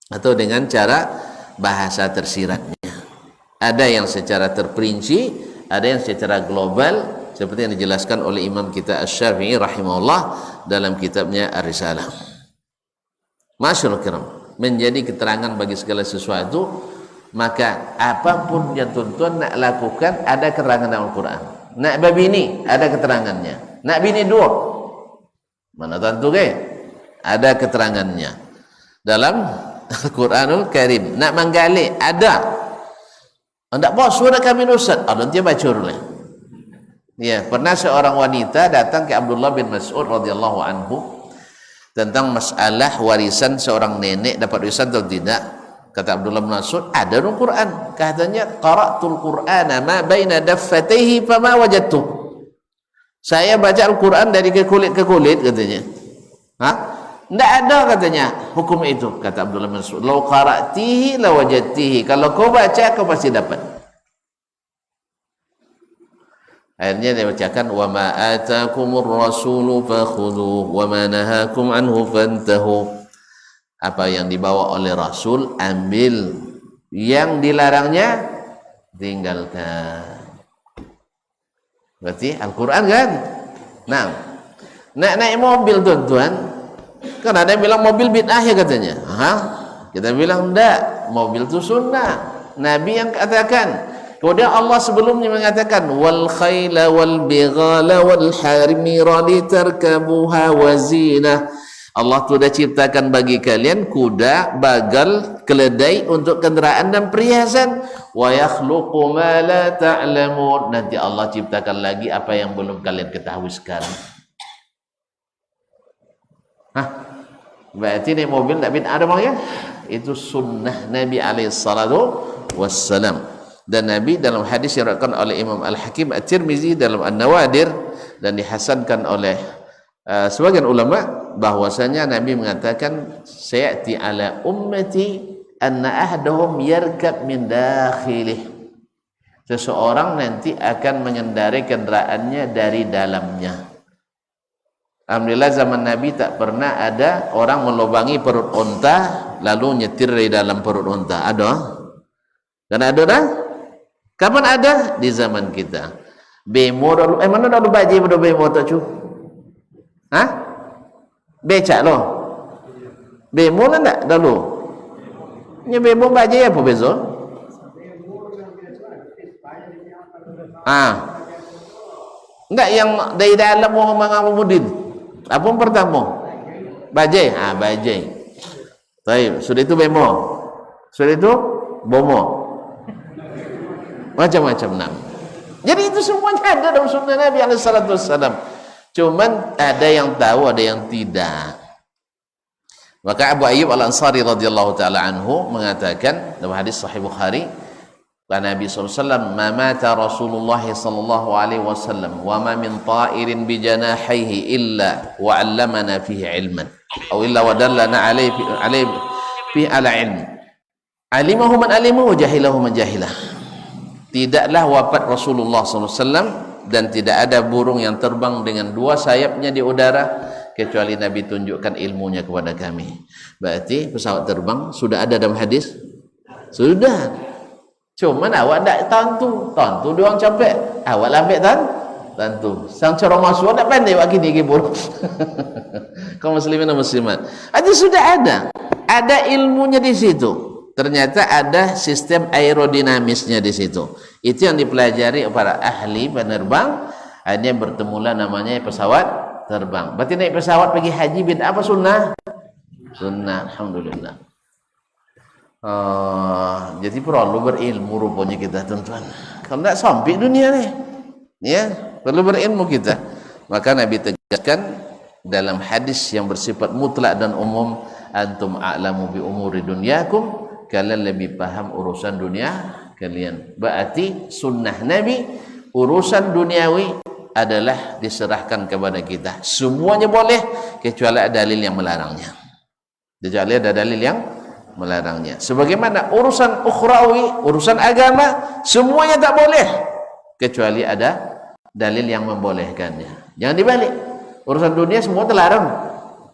atau dengan cara bahasa tersiratnya. Ada yang secara terperinci, ada yang secara global, seperti yang dijelaskan oleh Imam kita Asy-Syafi'i rahimahullah dalam kitabnya Ar-Risalah. Masyaallah kiram, menjadi keterangan bagi segala sesuatu. Maka apapun yang tuan-tuan nak lakukan ada keterangan dalam Al-Quran. Nak babini ada keterangannya. Nak bini dua, mana tentu ke? Ada keterangannya dalam Al-Quranul Karim. Nak menggali ada. Hendak bawa surat kami Ustaz, dia baca dulu. Ya, pernah seorang wanita datang ke Abdullah bin Mas'ud radhiyallahu anhu tentang masalah warisan seorang nenek, dapat warisan atau tidak. Kata Abdullah bin Mas'ud, ada dalam Quran. Katanya, qara'tul Qur'ana ma baina daffatayhi fama wajadtu. Saya baca Al-Quran dari ke kulit ke kulit, katanya. Tidak ada katanya hukum itu, kata Abdullah bin Mas'ud. Lau qara'tihi la wajadtihi. Kalau kau baca, kau pasti dapat. Akhirnya dia bacakan, wa ma atakumur rasulu fakhudhuhu wa ma nahakum anhu fantahu. Apa yang dibawa oleh Rasul ambil, yang dilarangnya tinggalkan. Berarti Al-Quran kan? Nah, nak naik mobil tuan-tuan, kan ada yang bilang mobil bid'ah ya katanya. Kita bilang enggak, mobil itu sunnah, Nabi yang katakan. Kemudian Allah sebelumnya mengatakan, wal khayla wal bighala wal harimira litarkabuha wa zinah. Allah sudah ciptakan bagi kalian kuda, bagal, keledai untuk kenderaan dan perhiasan. Wa yakhluqu ma la ta'lamun. Nanti Allah ciptakan lagi apa yang belum kalian ketahui sekarang. Berarti ini mobil tak bid'ah ada bang ya? Itu sunnah Nabi alaihi salatu wassalam. Dan Nabi dalam hadis yang diriwayatkan oleh Imam Al-Hakim At-Tirmizi dalam An-Nawadir dan dihasankan oleh sebagian ulama, bahwasanya Nabi mengatakan sayati ala ummati anna ahdahum yarkab min dakhilih, seseorang nanti akan mengendarai kendaraannya dari dalamnya. Alhamdulillah zaman Nabi tak pernah ada orang melubangi perut unta lalu nyetir dari dalam perut unta. Ada? Kan ada dah? Kapan ada? Di zaman kita. Bemo dulu, mana dulu baji pada bemo tak cu? Hah? Becak loh. Bemo lah tak dulu? Ini bemo baji apa bezo? Enggak, yang dari dalam orang mengamudin. Apa yang pertama? Bajai. Bajai. Baik, sudah itu bemo. Sudah itu bomo. Macam-macam nama. Jadi itu semuanya ada dalam sunnah Nabi SAW. Cuman ada yang tahu, ada yang tidak. Maka Abu Ayyub Al-Ansari radhiyallahu taala anhu mengatakan dalam hadis Sahih Bukhari, Nabi SAW, "Ma mata Rasulullah sallallahu alaihi wasallam wa ma min ta'irin bi janahihi illa wa 'allamana fihi 'ilman aw illa wa dallana 'alaihi fi ala 'ilm. Alimahu man alimahu wa jahilahu man jahilah." Tidaklah wafat Rasulullah SAW dan tidak ada burung yang terbang dengan dua sayapnya di udara kecuali Nabi tunjukkan ilmunya kepada kami. Berarti pesawat terbang sudah ada dalam hadis? Sudah. Cuman awak tak tentu dia orang capek. Awak lambat tentu. Sang cara masuk tak pandai awak gini burung. Kaum muslimin dan muslimat. Ada sudah ada. Ada ilmunya di situ. Ternyata ada sistem aerodinamisnya di situ. Itu yang dipelajari para ahli penerbang. Hanya bertemulah namanya pesawat terbang. Berarti naik pesawat pergi haji bid'ah apa sunnah? Sunnah, alhamdulillah. Jadi perlu berilmu rupanya kita, tuan-tuan. Kalau tidak sampai dunia ni, ya perlu berilmu kita. Maka Nabi tegaskan dalam hadis yang bersifat mutlak dan umum, antum a'lamu bi umuri dunyakum, kalian lebih paham urusan dunia kalian. Berarti sunnah Nabi, urusan duniawi adalah diserahkan kepada kita. Semuanya boleh kecuali ada dalil yang melarangnya. Kecuali ada dalil yang melarangnya. Sebagaimana urusan ukhrawi, urusan agama, semuanya tak boleh kecuali ada dalil yang membolehkannya. Jangan dibalik. Urusan dunia semua terlarang,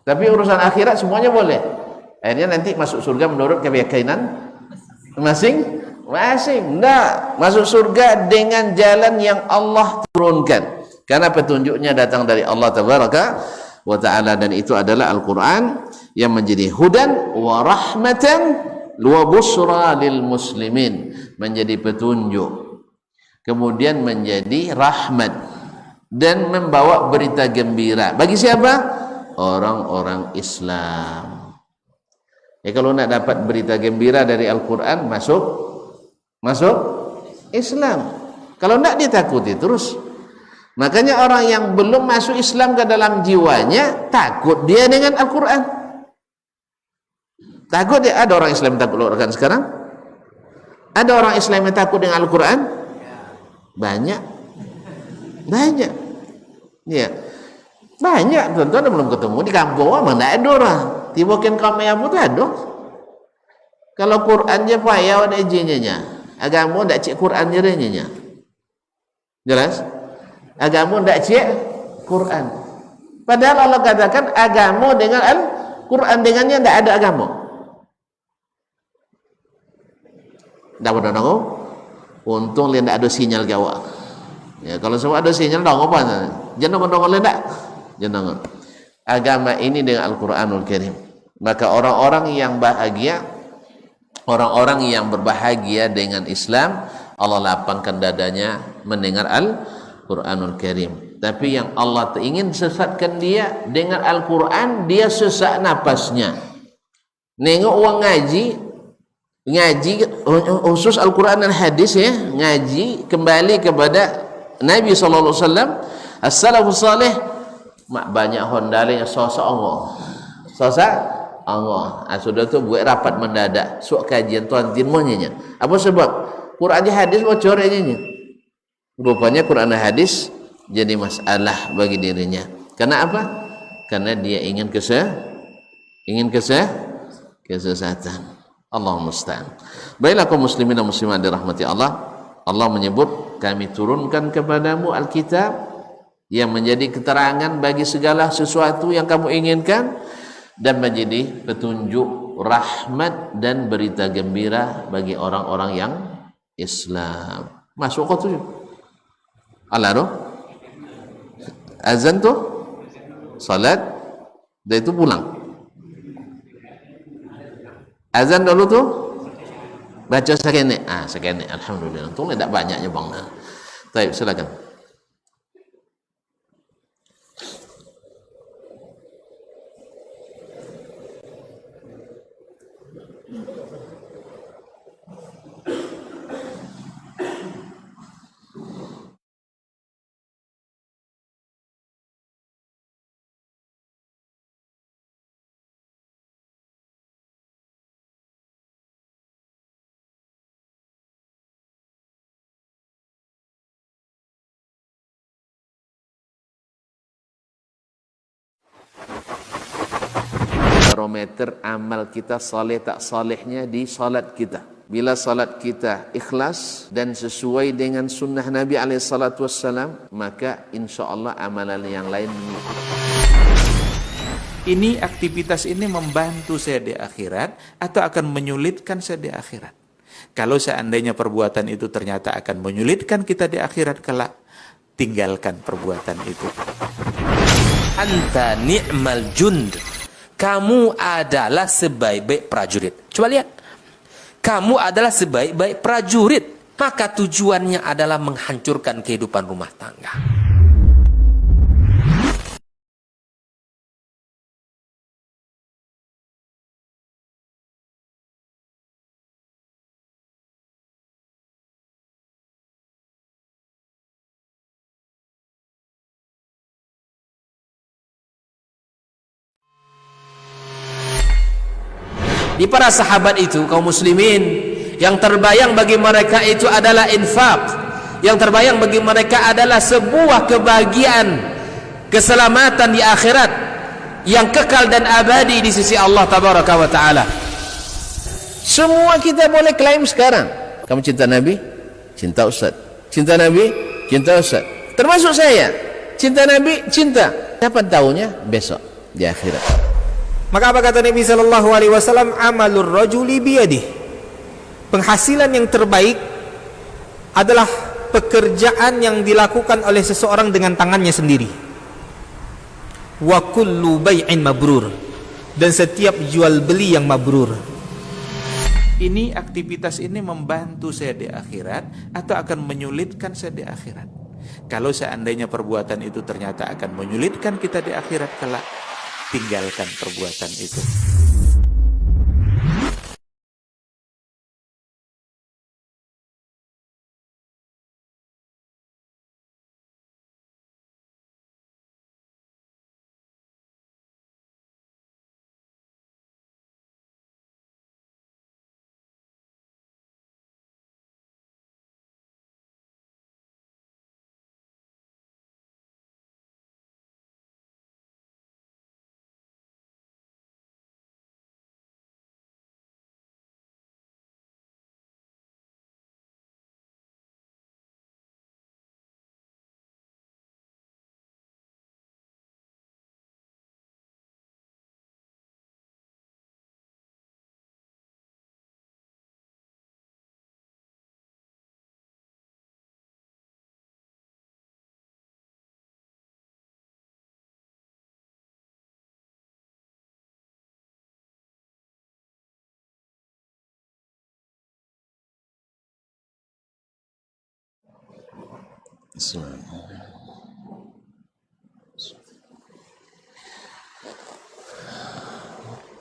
tapi urusan akhirat semuanya boleh. Akhirnya nanti masuk surga menurut keyakinan masing-masing. Nah, masuk surga dengan jalan yang Allah turunkan. Karena petunjuknya datang dari Allah Tabaraka wa Ta'ala, dan itu adalah Al-Quran yang menjadi hudan wa rahmatan wa busra lil muslimin, menjadi petunjuk, kemudian menjadi rahmat dan membawa berita gembira bagi siapa? Orang-orang Islam. Kalau nak dapat berita gembira dari Al-Quran, masuk Islam. Kalau nak, dia takuti terus. Makanya orang yang belum masuk Islam ke dalam jiwanya, takut dia dengan Al-Quran. Takut dia. Ada orang Islam takut Al-Quran sekarang? Ada orang Islam yang takut dengan Al-Quran? Banyak. Ya, banyak. Tuan-tuan belum ketemu di kampung mana ada orang. Tibakan kami apa tu ada. Kalau Quran je payah ada izinnya. Agama tak cek Quran je nya. Jelas? Agama tak cek Quran. Padahal Allah katakan agama dengan Al-Quran, dengannya tak ada agama. Tak ada nanggu. Untung dia tak ada sinyal ke awak. Ya, kalau semua ada sinyal dah apa? Jangan mendongol tak? Jangan. Agama ini dengan Al-Quranul Karim. Maka orang-orang yang bahagia, orang-orang yang berbahagia dengan Islam, Allah lapangkan dadanya mendengar Al-Quranul Karim. Tapi yang Allah ingin sesatkan dia dengan Al-Quran, dia sesak napasnya. Nengok orang ngaji khusus Al-Quran dan hadis, ya, ngaji kembali kepada Nabi SAW, as-salafus salih, banyak hondalnya sosok Allah. Sudah tu buat rapat mendadak, suak kajian tuan timmonya. Apa sebab? Quran di hadis bocor aja. Rupanya Quran dan hadis jadi masalah bagi dirinya. Karena apa? Karena dia ingin kesesatan. Allahumma musta'an. Baiklah kaum muslimin dan muslimat dirahmati Allah. Allah menyebut, kami turunkan kepadamu Alkitab yang menjadi keterangan bagi segala sesuatu yang kamu inginkan dan menjadi petunjuk, rahmat dan berita gembira bagi orang-orang yang Islam. Masuk kau tuh. Allah no? Azan tuh salat dan itu pulang. Azan dulu tuh baca sekene. Sekene. Alhamdulillah. Untung tidak banyaknya bang. Baik, silakan. Barometer amal kita saleh tak salehnya di salat kita. Bila salat kita ikhlas dan sesuai dengan sunnah Nabi SAW, maka insya Allah amalan yang lain mengikuti. Ini aktivitas ini membantu saya di akhirat atau akan menyulitkan saya di akhirat. Kalau seandainya perbuatan itu ternyata akan menyulitkan kita di akhirat kelak, tinggalkan perbuatan itu. Anta ni'mal jund. Kamu adalah sebaik-baik prajurit. Coba lihat. Kamu adalah sebaik-baik prajurit. Maka tujuannya adalah menghancurkan kehidupan rumah tangga. Di para sahabat itu, kaum muslimin, yang terbayang bagi mereka itu adalah infak. Yang terbayang bagi mereka adalah sebuah kebahagiaan, keselamatan di akhirat yang kekal dan abadi di sisi Allah Tabaraka wa Ta'ala. Semua kita boleh klaim sekarang. Kamu cinta Nabi? Cinta Ustaz. Cinta Nabi? Cinta Ustaz. Termasuk saya. Cinta Nabi? Cinta. Kapan tahunya? Besok di akhirat. Maka apa kata Nabi sallallahu alaihi wasallam? Amalur rajuli biyadih. Penghasilan yang terbaik adalah pekerjaan yang dilakukan oleh seseorang dengan tangannya sendiri. Wa kullu bai'in mabrur. Dan setiap jual beli yang mabrur. Ini aktivitas ini membantu saya di akhirat atau akan menyulitkan saya di akhirat. Kalau seandainya perbuatan itu ternyata akan menyulitkan kita di akhirat kelak, tinggalkan perbuatan itu.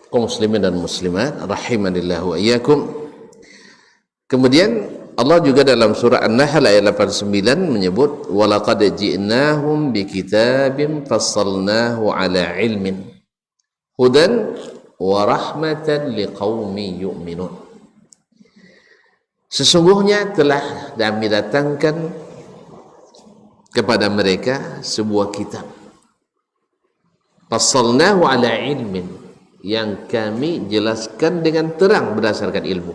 Kaum muslimin dan muslimat rahimanillah wa iyyakum. Kemudian Allah juga dalam surah An-Nahl ayat 89 menyebut walaqad ji'nahum bikitabin fassalnahu ala ilmin hudan wa rahmatan liqaumin yu'minun. Sesungguhnya telah kami datangkan kepada mereka sebuah kitab, fassalnahu ala ilmin, yang kami jelaskan dengan terang berdasarkan ilmu.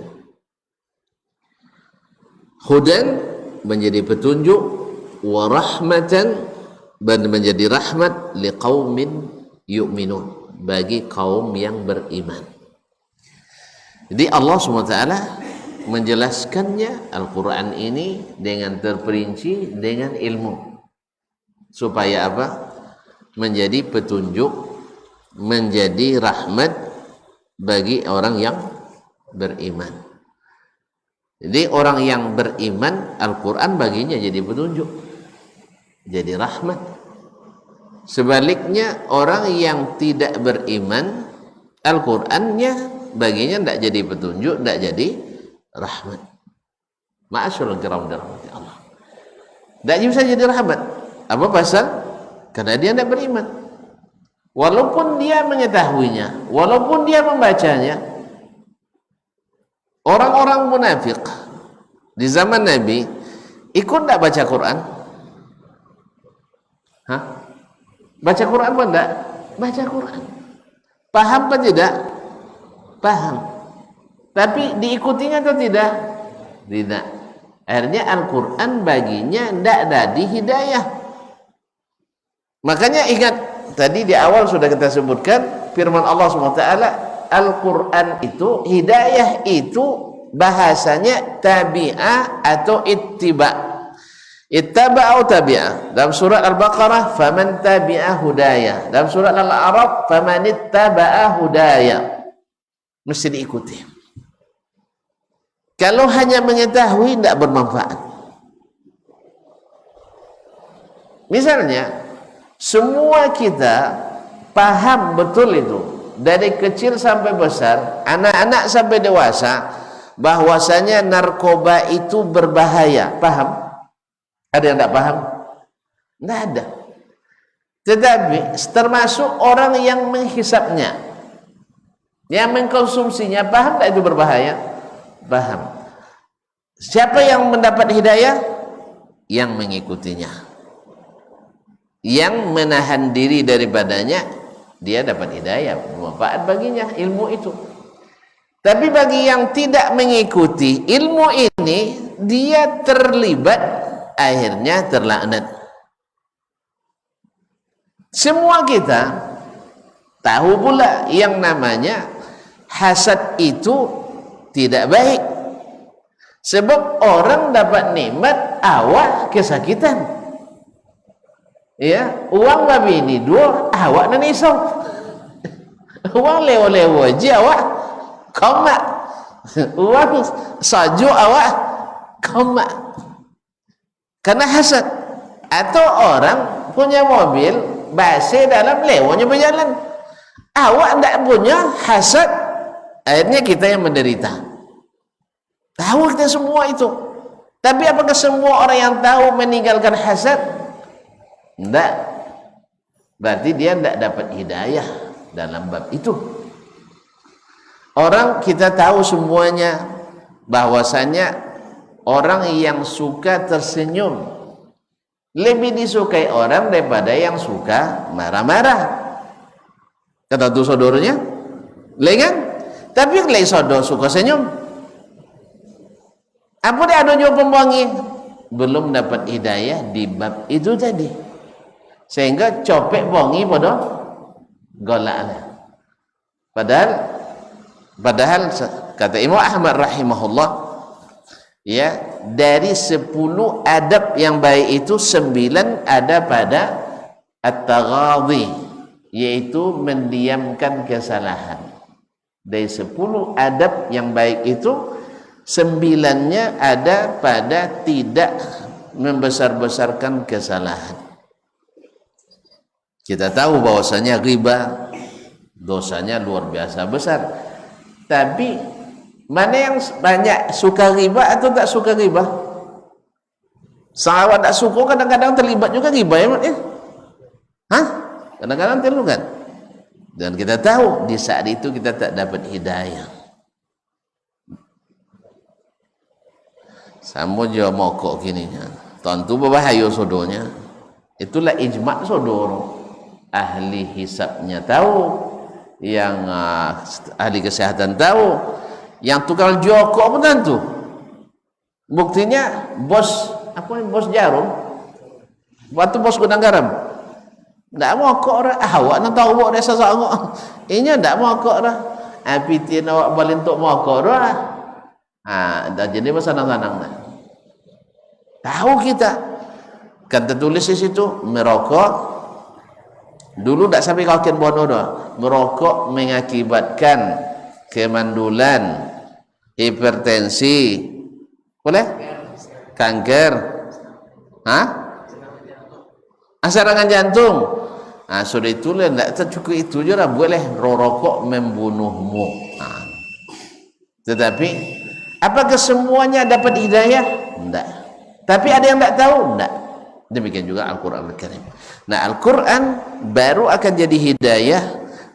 Hudan, menjadi petunjuk, wa rahmatan, dan menjadi rahmat, liqaumin yu'minun, bagi kaum yang beriman. Jadi Allah SWT menjelaskannya Al-Quran ini dengan terperinci dengan ilmu, supaya apa? Menjadi petunjuk, menjadi rahmat bagi orang yang beriman. Jadi orang yang beriman, Al-Quran baginya jadi petunjuk, jadi rahmat. Sebaliknya orang yang tidak beriman, Al-Qurannya baginya tidak jadi petunjuk, tidak jadi rahmat. Ma'asyurul kiram dirahmati Allah. Tidak bisa jadi rahmat. Apa pasal? Karena dia tidak beriman. Walaupun dia mengetahuinya, walaupun dia membacanya. Orang-orang munafik di zaman Nabi ikut tidak baca Quran? Hah? Baca Quran apa tidak? Baca Quran. Paham atau tidak? Paham. Tapi diikutinya atau tidak? Tidak. Akhirnya Al-Quran baginya tidak ada di hidayah. Makanya ingat, tadi di awal sudah kita sebutkan firman Allah SWT, Al-Quran itu, hidayah itu bahasanya tabi'ah atau ittiba'. Ittaba' atau tabi'ah. Dalam surat Al-Baqarah, faman tabi'a hudaya. Dalam surat Al-A'raf, faman ittaba'a hudaya. Mesti diikuti. Kalau hanya mengetahui tidak bermanfaat. Misalnya, semua kita paham betul itu, dari kecil sampai besar, anak-anak sampai dewasa, bahwasanya narkoba itu berbahaya. Paham? Ada yang tidak paham? Tidak ada. Tetapi termasuk orang yang menghisapnya, yang mengkonsumsinya, paham tidak itu berbahaya? Paham. Siapa yang mendapat hidayah? Yang mengikutinya, yang menahan diri daripadanya, dia dapat hidayah, bermanfaat baginya ilmu itu. Tapi bagi yang tidak mengikuti ilmu ini, dia terlibat, akhirnya terlaknat. Semua kita tahu pula yang namanya hasad itu tidak baik. Sebab orang dapat nikmat, awak kesakitan. Ya, uang babi ini dua, awak nan isau. Uang lewo-lewo aja awak koma. Uang saju awak koma. Karena hasad. Atau orang punya mobil, basi dalam lewonya berjalan. Awak tidak punya hasad, akhirnya kita yang menderita. Tahu kita semua itu. Tapi apakah semua orang yang tahu meninggalkan hasad? Tidak. Berarti dia tidak dapat hidayah dalam bab itu. Orang kita tahu semuanya bahwasanya orang yang suka tersenyum lebih disukai orang daripada yang suka marah-marah. Kata tu saudornya, lengan. Tapi lagi saudor suka senyum. Apa dia ada jawab pembangi? Belum dapat hidayah di bab itu tadi. Sehingga copek bongi pada golaknya. Padahal kata Imam Ahmad rahimahullah, ya, dari 10 adab yang baik itu 9 ada pada at-taghadhi, yaitu mendiamkan kesalahan. Dari 10 adab yang baik itu 9-nya ada pada tidak membesar-besarkan kesalahan. Kita tahu bahwasanya riba dosanya luar biasa besar. Tapi mana yang banyak suka riba atau tak suka riba? Sahabat tak suka kadang-kadang terlibat juga riba, ya? Hah? Kadang-kadang terlibat. Dan kita tahu di saat itu kita tak dapat hidayah. Sama je mokok gininya. Tentu berbahaya sodonya. Itulah ijma' sodor. Ahli hisabnya tahu, yang ahli kesehatan tahu, yang tukang jokok pun tentu. Buktinya bos bos jarum, waktu bos gudang garam, ndak mokok dah. Awak nak tahu awak rasa sangat. Inya ndak mokok dah. Apitin awak balik untuk mokok dah. Dah jadi bersanang-sanang dah. Tahu kita kan tertulis di situ merokok dulu tak sampai kawakin bono dah. Merokok mengakibatkan kemandulan, hipertensi, boleh? Kanker, serangan jantung. Sudah itulah tak cukup itu je lah, boleh rokok membunuhmu. Tetapi apakah semuanya dapat hidayah? Tidak. Tapi ada yang tak tahu? Tidak. Demikian juga Al-Quran Al-Karim. Nah, Al-Quran baru akan jadi hidayah,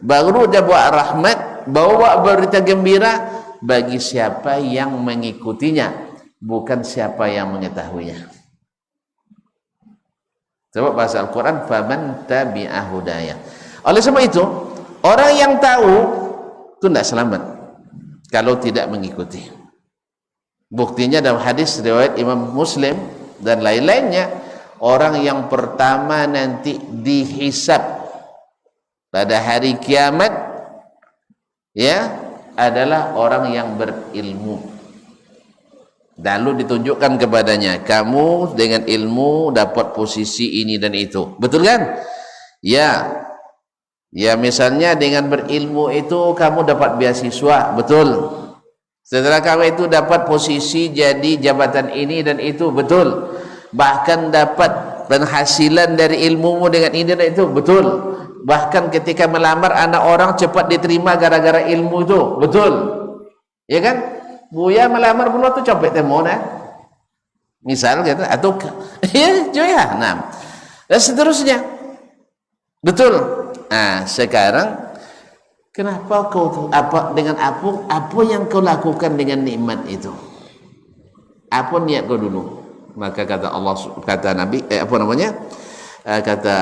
baru dia buat rahmat, bawa berita gembira bagi siapa yang mengikutinya, bukan siapa yang mengetahuinya. Sebab bahasa Al-Quran faman tabi'a hudaya. Oleh sebab itu, orang yang tahu itu tidak selamat kalau tidak mengikuti. Buktinya dalam hadis riwayat Imam Muslim dan lain-lainnya, orang yang pertama nanti dihisab pada hari kiamat adalah orang yang berilmu. Lalu ditunjukkan kepadanya, kamu dengan ilmu dapat posisi ini dan itu. Betul kan? Ya misalnya dengan berilmu itu kamu dapat beasiswa. Betul. Setelah kamu itu dapat posisi jadi jabatan ini dan itu. Betul. Bahkan dapat penghasilan dari ilmumu dengan ini dan itu. Betul. Bahkan ketika melamar anak orang cepat diterima gara-gara ilmu itu. Betul. Ya kan? Buya melamar pula tu copet temon misal gitu atau dan seterusnya. Betul. Sekarang kenapa kau dengan apa yang kau lakukan dengan nikmat itu? Apa niat kau dulu? Maka kata Allah, kata Nabi kata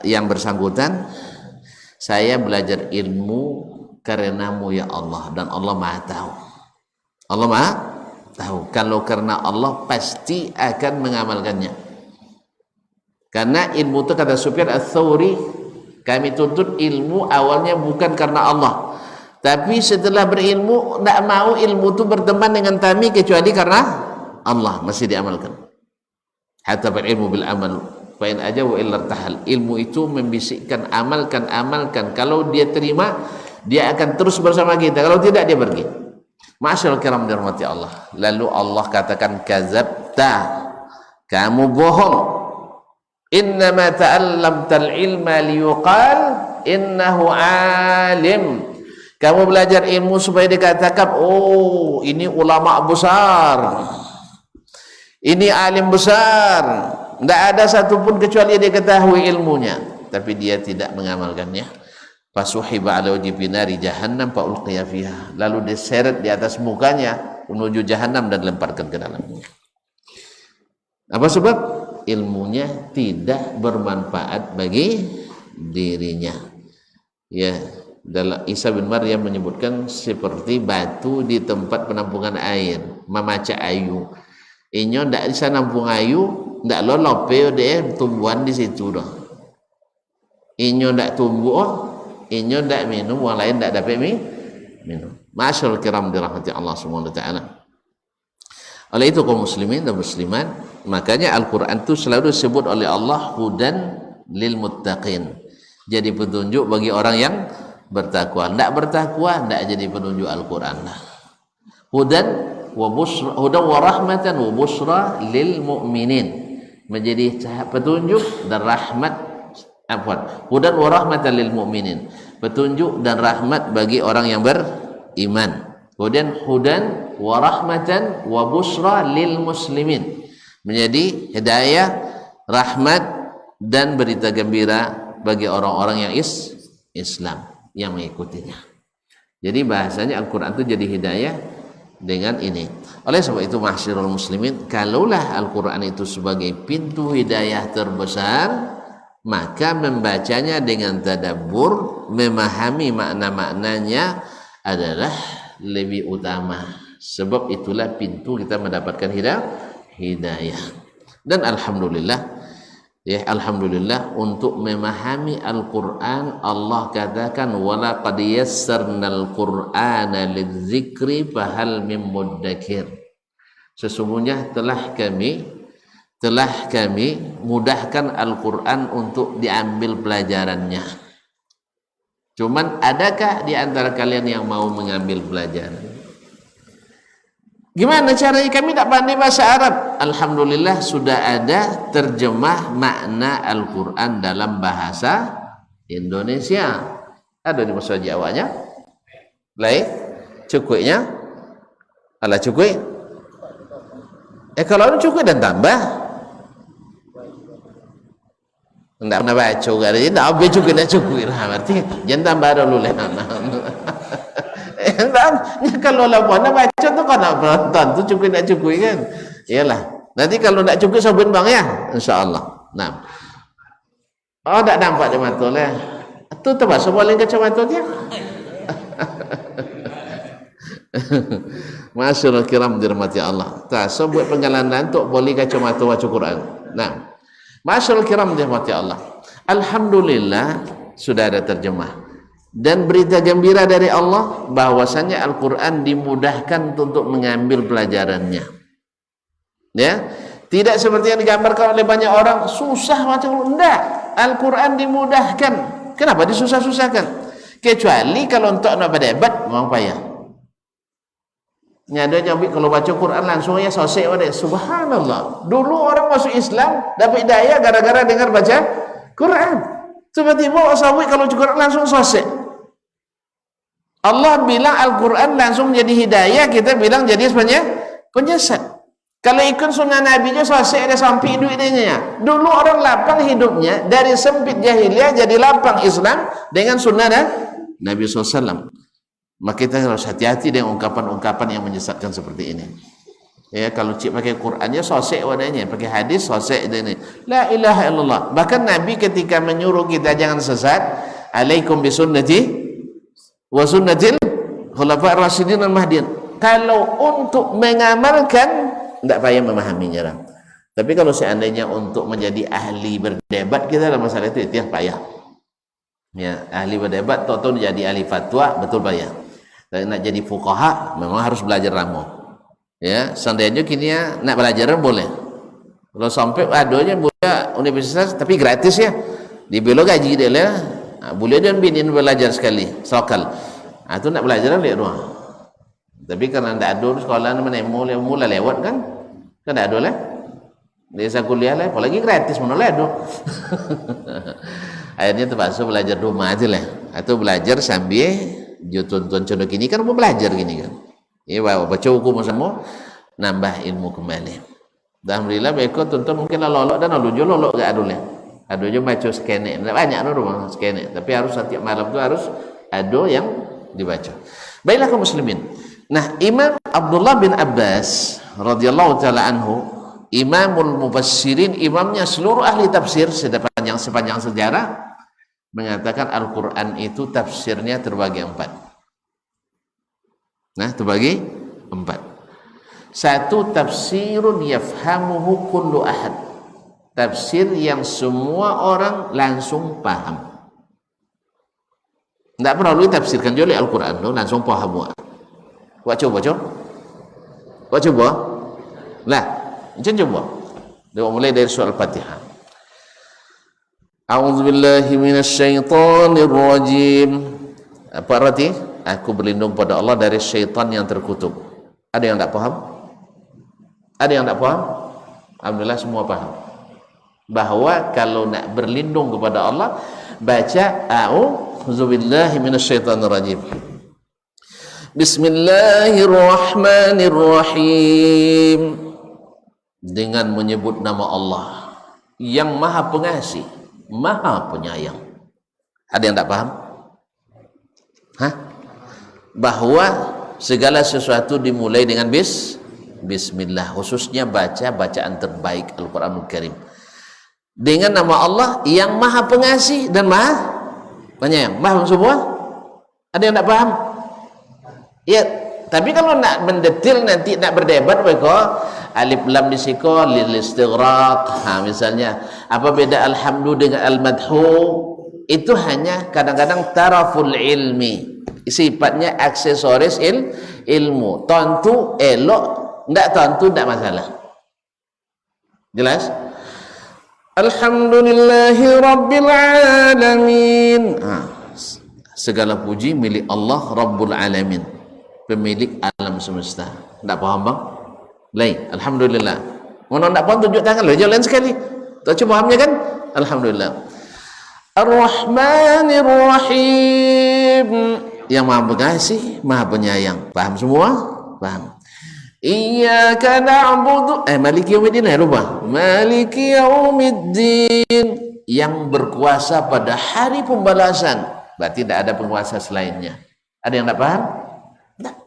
yang bersangkutan, saya belajar ilmu karenamu ya Allah, dan Allah Maha tahu. Allah Maha tahu. Kalau karena Allah pasti akan mengamalkannya. Karena ilmu itu kata Sufyan Ats-Tsauri, kami tuntut ilmu awalnya bukan karena Allah, tapi setelah berilmu tidak mau ilmu itu berteman dengan kami kecuali karena Allah, masih diamalkan. Hatta berilmu bil amal fa in ajabu illa tahal. Ilmu itu membisikkan amalkan. Kalau dia terima, dia akan terus bersama kita. Kalau tidak, dia pergi. Ma'asyiral kiram dirahmati Allah. Lalu Allah katakan kadzabta, kamu bohong. Innama ta'allamtal ilma liyuqal innahu alim. Kamu belajar ilmu supaya dikatakan, oh ini ulama besar, ini alim besar. Tidak ada satupun kecuali dia ketahui ilmunya, tapi dia tidak mengamalkannya. Fasuhiba ala wajhi binari jahannam fa ulqiya fiha. Lalu diseret di atas mukanya menuju jahannam dan lemparkan ke dalamnya. Apa sebab? Ilmunya tidak bermanfaat bagi dirinya. Ya, dalam Isa bin Maryam menyebutkan seperti batu di tempat penampungan air, memaca ayu. Inyo ndak bisa nampung ayu, ndak lo lope dia tumbuhan di situ dah. Inyo ndak tumbuh, inyo ndak minum, orang lain ndak dapat minum. Ma'asyiral kiram dirahmati Allah Subhanahu wa taala. Oleh itu kaum muslimin dan muslimat, makanya Al-Quran itu selalu disebut oleh Allah hudan lil muttaqin, jadi petunjuk bagi orang yang bertakwa. Tidak bertakwa tidak jadi penunjuk Al-Quran. Hudan wa rahmatan wa busra lil mu'minin, menjadi petunjuk dan rahmat. Hudan wa rahmatan lil mu'minin, petunjuk dan rahmat bagi orang yang beriman. Kemudian hudan wa rahmatan wa busra lil muslimin, menjadi hidayah, rahmat dan berita gembira bagi orang-orang yang Islam yang mengikutinya. Jadi bahasanya Al-Quran itu jadi hidayah dengan ini. Oleh sebab itu mahsyarul muslimin, kalaulah Al-Quran itu sebagai pintu hidayah terbesar, maka membacanya dengan tadabbur, memahami makna-maknanya adalah lebih utama. Sebab itulah pintu kita mendapatkan hidayah. Dan alhamdulillah, ya alhamdulillah, untuk memahami Al-Quran Allah katakan wala qad yassarnal qur'ana lidzikri fahal mim muddakir. Sesungguhnya telah kami mudahkan Al-Quran untuk diambil pelajarannya. Cuman adakah di antara kalian yang mau mengambil pelajaran? Gimana caranya? Kami tak pandai bahasa Arab. Alhamdulillah sudah ada terjemah makna Al-Quran dalam bahasa Indonesia. Ada di bahasa Jawanya. Lain cukupnya. Alah cukup. Kalau cukup dan tambah. Tidak pernah baca juga. Tidak habis cukup dan cukup lah. Berarti jangan tambah dulu lah. Kalau lapor nak baca tu kau nak penonton tu cukup nak cukup kan. Iyalah. Nanti kalau nak cukup sabun bang ya, insya-Allah. Nah. Oh tak nampak di mata lah. Tu terpaksa boleh kacamata dia. Masyaallah kiram dirahmati Allah. Tak so buat pengalaman untuk boleh kacamata baca Quran. Nah. Masyaallah kiram dirahmati Allah. Alhamdulillah sudah ada terjemah. Dan berita gembira dari Allah bahwasanya Al-Quran dimudahkan untuk mengambil pelajarannya. Ya, tidak seperti yang digambarkan oleh banyak orang susah macam enggak. Al-Quran dimudahkan. Kenapa disusah-susahkan? Kecuali kalau untuk nak berdebat memang payah. Nyada nyambi kalau baca Quran langsung ya selesai pada. Subhanallah. Dulu orang masuk Islam dapat hidayah gara-gara dengar baca Quran. Tiba-tiba sahabat kalau Quran langsung selesai. Allah bilang Al-Quran langsung jadi hidayah, kita bilang jadi sebenarnya penyesat. Kalau ikut sunnah Nabi nya selesai ada sampai duitnya. Dulu orang lapang hidupnya dari sempit jahiliyah jadi lapang Islam dengan sunnah Nabi SAW. Maka kita harus hati-hati dengan ungkapan-ungkapan yang menyesatkan seperti ini. Ya, kalau cik pakai Qurannya selesai wadahnya, pakai hadis selesai ini. La ilaha illallah. Bahkan Nabi ketika menyuruh kita jangan sesat, alaikum bisunnati wa sunnatil khulafa'ir rasyidin al-mahdiyyin. Kalau untuk mengamalkan tidak payah memahaminya lah. Tapi kalau seandainya untuk menjadi ahli berdebat kita dalam masalah itu payah. Ya, ahli berdebat atau jadi ahli fatwa betul payah. Dan nak jadi fuqaha memang harus belajar lama. Ya, seandainya kini ya, nak belajar boleh. Kalau sampai adanya budak universitas tapi gratis ya. Dibelo gaji dia lah. Boleh dan binin belajar sekali sokal. Itu nak belajar lewat doang. Tapi karena tidak ada sekolah mana mula lewat kan tidak ada lah. Desa kuliah lah, apalagi gratis mana lah ada. Akhirnya terpaksa belajar rumah aja lah. Atau belajar sambil tonton contoh gini kan mau belajar gini kan. Ya baca hukum semua nambah ilmu kembali. Alhamdulillah mereka tonton mungkin lolok dan lolok gak ada lah. Ada je baca skenek, banyak no rumah skenek, tapi harus setiap malam tu harus ada yang dibaca. Baiklah kaum muslimin. Nah, Imam Abdullah bin Abbas radhiyallahu taala anhu, Imamul Mufassirin, imamnya seluruh ahli tafsir sepanjang sejarah, mengatakan Al-Quran itu tafsirnya terbagi 4. Nah, terbagi 4. Satu, tafsirun yafhamuhu kullu ahad. Tafsir yang semua orang langsung paham. Tidak perlu ditafsirkan oleh Al-Quran, langsung paham. Wak coba. Lah, coba. Mulai dari surah Al-Fatihah. A'udzubillahi minasyaitonirrajim. Apa arti? Aku berlindung pada Allah dari syaitan yang terkutuk. Ada yang tak paham? Ada yang tak paham? Alhamdulillah semua paham. Bahwa kalau nak berlindung kepada Allah, baca a'udzubillahi minasyaitonirrajim. Bismillahirrahmanirrahim. Dengan menyebut nama Allah yang Maha Pengasih, Maha Penyayang. Ada yang tak paham? Bahwa segala sesuatu dimulai dengan bismillah, khususnya baca bacaan terbaik Al-Quranul Karim dengan nama Allah yang maha pengasih dan maha penyayang. Paham semua? Ada yang tak paham? Ya, tapi kalau nak mendetil nanti nak berdebat mereka alif lam di siko lil istighraq. Misalnya apa beda alhamdu dengan al-madhu? Itu hanya kadang-kadang taraful ilmi, sifatnya aksesoris ilmu. Tentu elok, enggak tentu enggak masalah. Jelas? Alhamdulillahi rabbil alamin. Segala puji milik Allah Rabbul Alamin, pemilik alam semesta. Tak faham bang? Lain. Alhamdulillah. Mana tak faham tunjuk tangan. Jalan sekali. Tak cuba fahamnya kan? Alhamdulillah. Ar-Rahmanir Rahim, yang maha pengasih, maha penyayang. Faham semua? Faham. Iyyaka na'budu, Maliki Yaumiddin, lupa. Maliki Yaumiddin, yang berkuasa pada hari pembalasan. Berarti tidak ada penguasa selainnya. Ada yang tak paham? Tak.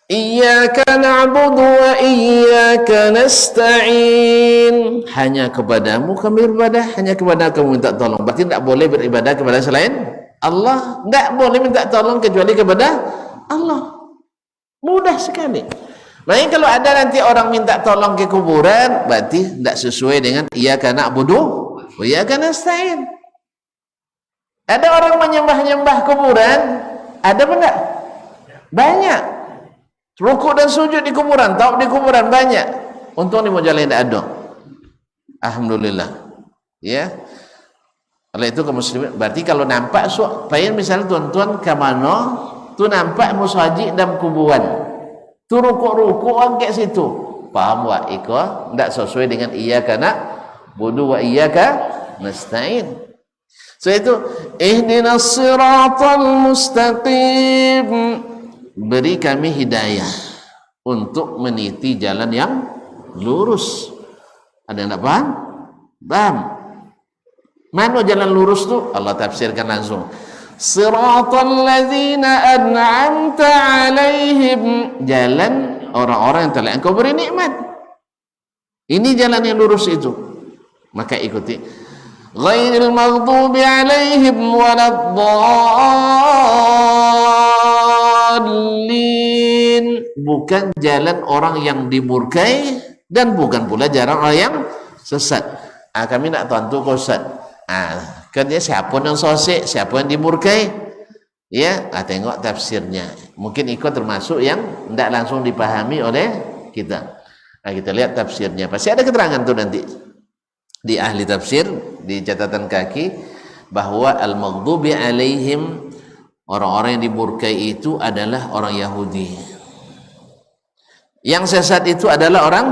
Iyyaka na'budu wa iyyaka nasta'in, hanya kepadamu kami beribadah, hanya kepada kamu minta tolong. Berarti tidak boleh beribadah kepada selain Allah, tidak boleh minta tolong kecuali kepada Allah. Mudah sekali. Makanya kalau ada nanti orang minta tolong ke kuburan, berarti tidak sesuai dengan iyyaka na'budu wa iyyaka nasta'in. Ada orang menyembah-nyembah kuburan, ada apa enggak? Banyak. Rukuk dan sujud di kuburan, taub di kuburan banyak. Untung ni mau jalan tidak ada. Alhamdulillah. Ya. Oleh itu kaum muslimin, berarti kalau nampak supaya misalnya tuan-tuan ke mana tu nampak musajid dalam kuburan, tu rukuk-rukuk angkat situ, paham wa iko tidak sesuai dengan iyyaka na'budu wa iyyaka nasta'in. So itu ihdinas siratal mustaqim, beri kami hidayah untuk meniti jalan yang lurus. Ada yang tak paham? Paham? Mana jalan lurus tu? Allah tafsirkan langsung. Siratal ladzina an'amta alaihim, jalan orang-orang yang telah engkau beri nikmat. Ini jalan yang lurus itu. Maka ikuti. Ghairil maghdubi alaihim waladdallin, bukan jalan orang yang dimurkai dan bukan pula jalan orang yang sesat. Kami nak tentu kau sesat. Kan dia siapa yang sosek, siapa yang dimurkai, ya, tengok tafsirnya. Mungkin ikut termasuk yang tidak langsung dipahami oleh kita. Kita lihat tafsirnya, pasti ada keterangan tu nanti di ahli tafsir, di catatan kaki, bahwa al-maghdubi alaihim, orang-orang yang dimurkai itu adalah orang Yahudi, yang sesat itu adalah orang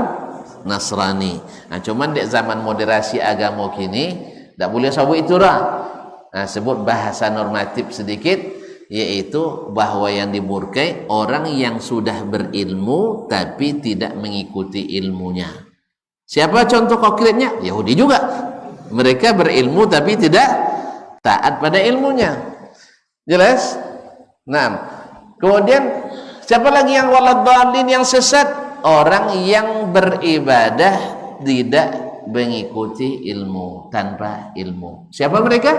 Nasrani. Cuman di zaman moderasi agama kini tak boleh sebut itu lah. Sebut bahasa normatif sedikit, yaitu bahwa yang dimurkai orang yang sudah berilmu tapi tidak mengikuti ilmunya. Siapa contoh konkretnya? Yahudi juga. Mereka berilmu tapi tidak taat pada ilmunya. Jelas? Nah, kemudian siapa lagi yang waladdallin, yang sesat? Orang yang beribadah tidak mengikuti ilmu, tanpa ilmu. Siapa mereka?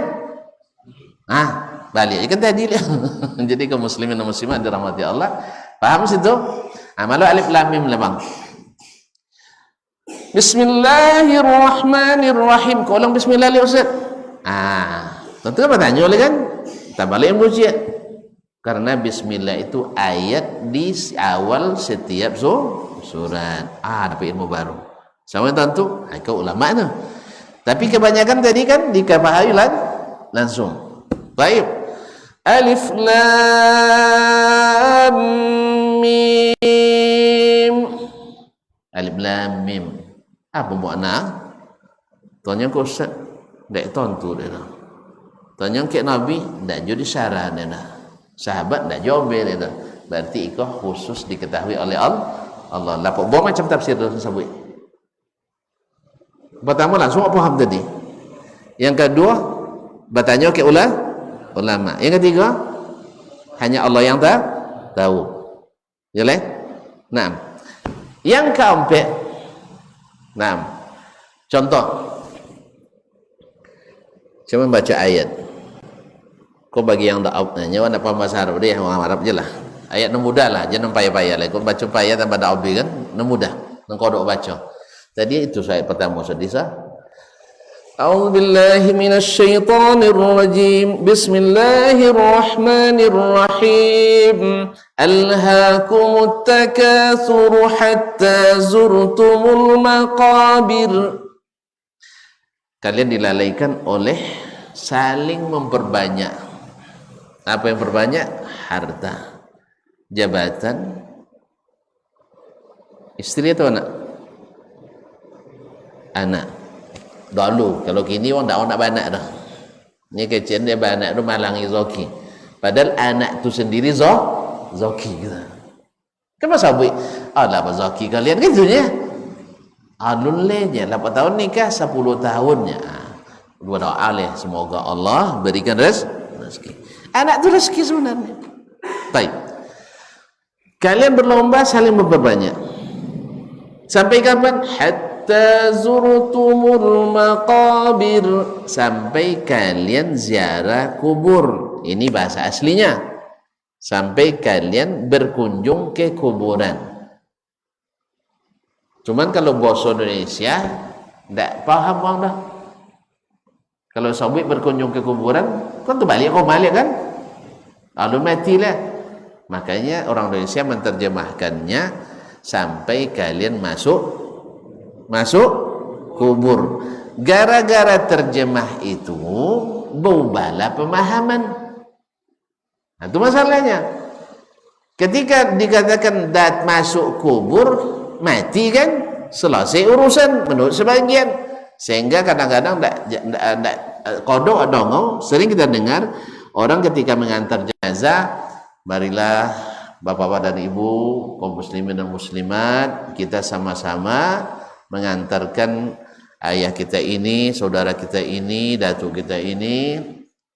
Balik kan tadi. Jadi kaum muslimin dan muslimat dirahmati Allah, paham situ? Malu alif lam mim lemang. Bismillahirrahmanirrahim. Kau ulang bismillah li Ustaz. Tentu apa tanya oleh kan? Tak balik mujiat. Karena bismillah itu ayat di awal setiap surat. Dapat ilmu baru. Sama tentu, kau ulama tu. Tapi kebanyakan tadi kan dikapahai langsung. Baik. Alif lam mim. Alif lam mim. Apa makna? Tanya kau Ustaz, tak tentu dia. Tanya ke Nabi, tak jadi syarat dia. Sahabat tak jawab dia. Berarti ikut khusus diketahui oleh Allah. Lapor bawa macam tafsir tu sebut. Pertama langsung apa faham tadi. Yang kedua bertanya ke ulama. Yang ketiga hanya Allah yang tahu. Jelas? Nah, yang keempat, nah, contoh, cuma baca ayat. Kau bagi yang tak nanya, nak paham bahasa Arab dia, orang Arab je lah. Ayat nak mudah lah, jangan payah-payah lah. Kau baca payah tanpa tak kan, nak mudah. Kau dok baca. Tadi itu ayat pertama sedisa. أعوذ بالله من الشيطان الرجيم بسم الله الرحمن الرحيم ألهاكم التكاثر حتى زرتم المقابر. Kalian dilalaikan oleh saling memperbanyak. Apa yang perbanyak? Harta, jabatan, istri atau anak? Anak. Dulu kalau kini orang nak beranak dah. Ni kecil dia beranak tu malangi zoki. Padahal anak tu sendiri zoki gitu. Kenapa sabui? Alah apa zoki kalian gitu nya. Alun lenya 8 tahun nikah 10 tahunnya. Dua doa leh semoga Allah berikan rezeki. Anak tu rezeki sebenarnya. Baik. Kalian berlomba saling memperbanyak. Sampai kapan? Hatta zurtumul maqabir, sampai kalian ziarah kubur. Ini bahasa aslinya. Sampai kalian berkunjung ke kuburan. Cuman kalau bahasa Indonesia tidak paham bang dah. Kalau sabit berkunjung ke kuburan, kan tu balik kau balik kan? Lalu matilah. Makanya orang Indonesia menerjemahkannya sampai kalian masuk kubur. Gara-gara terjemah itu berubahlah pemahaman. Nah, itu masalahnya. Ketika dikatakan masuk kubur, mati kan, selesai urusan menurut sebagian. Sehingga kadang-kadang kodok dongong sering kita dengar orang ketika mengantar jenazah, marilah bapak-bapak dan ibu, kaum muslimin dan muslimat, kita sama-sama mengantarkan ayah kita ini, saudara kita ini, datuk kita ini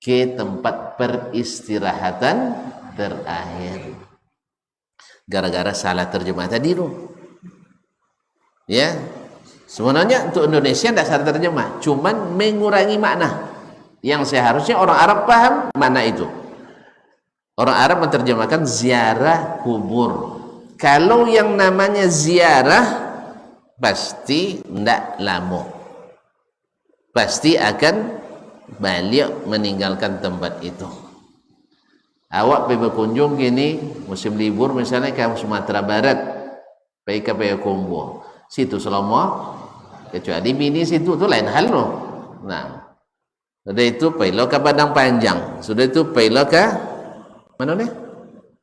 ke tempat peristirahatan terakhir. Gara-gara salah terjemah tadi tu. Ya. Sebenarnya untuk Indonesia tidak salah terjemah, cuman mengurangi makna yang seharusnya orang Arab paham makna itu. Orang Arab menerjemahkan ziarah kubur. Kalau yang namanya ziarah pasti tidak lama, pasti akan balik meninggalkan tempat itu. Awak pergi berkunjung gini musim libur misalnya ke Sumatera Barat, pergi ke Payakumbuh, situ selama kecuali bini situ tu lain hal loh. Nah, sudah itu pergi ke Padang Panjang, sudah itu pergi ke mana nih?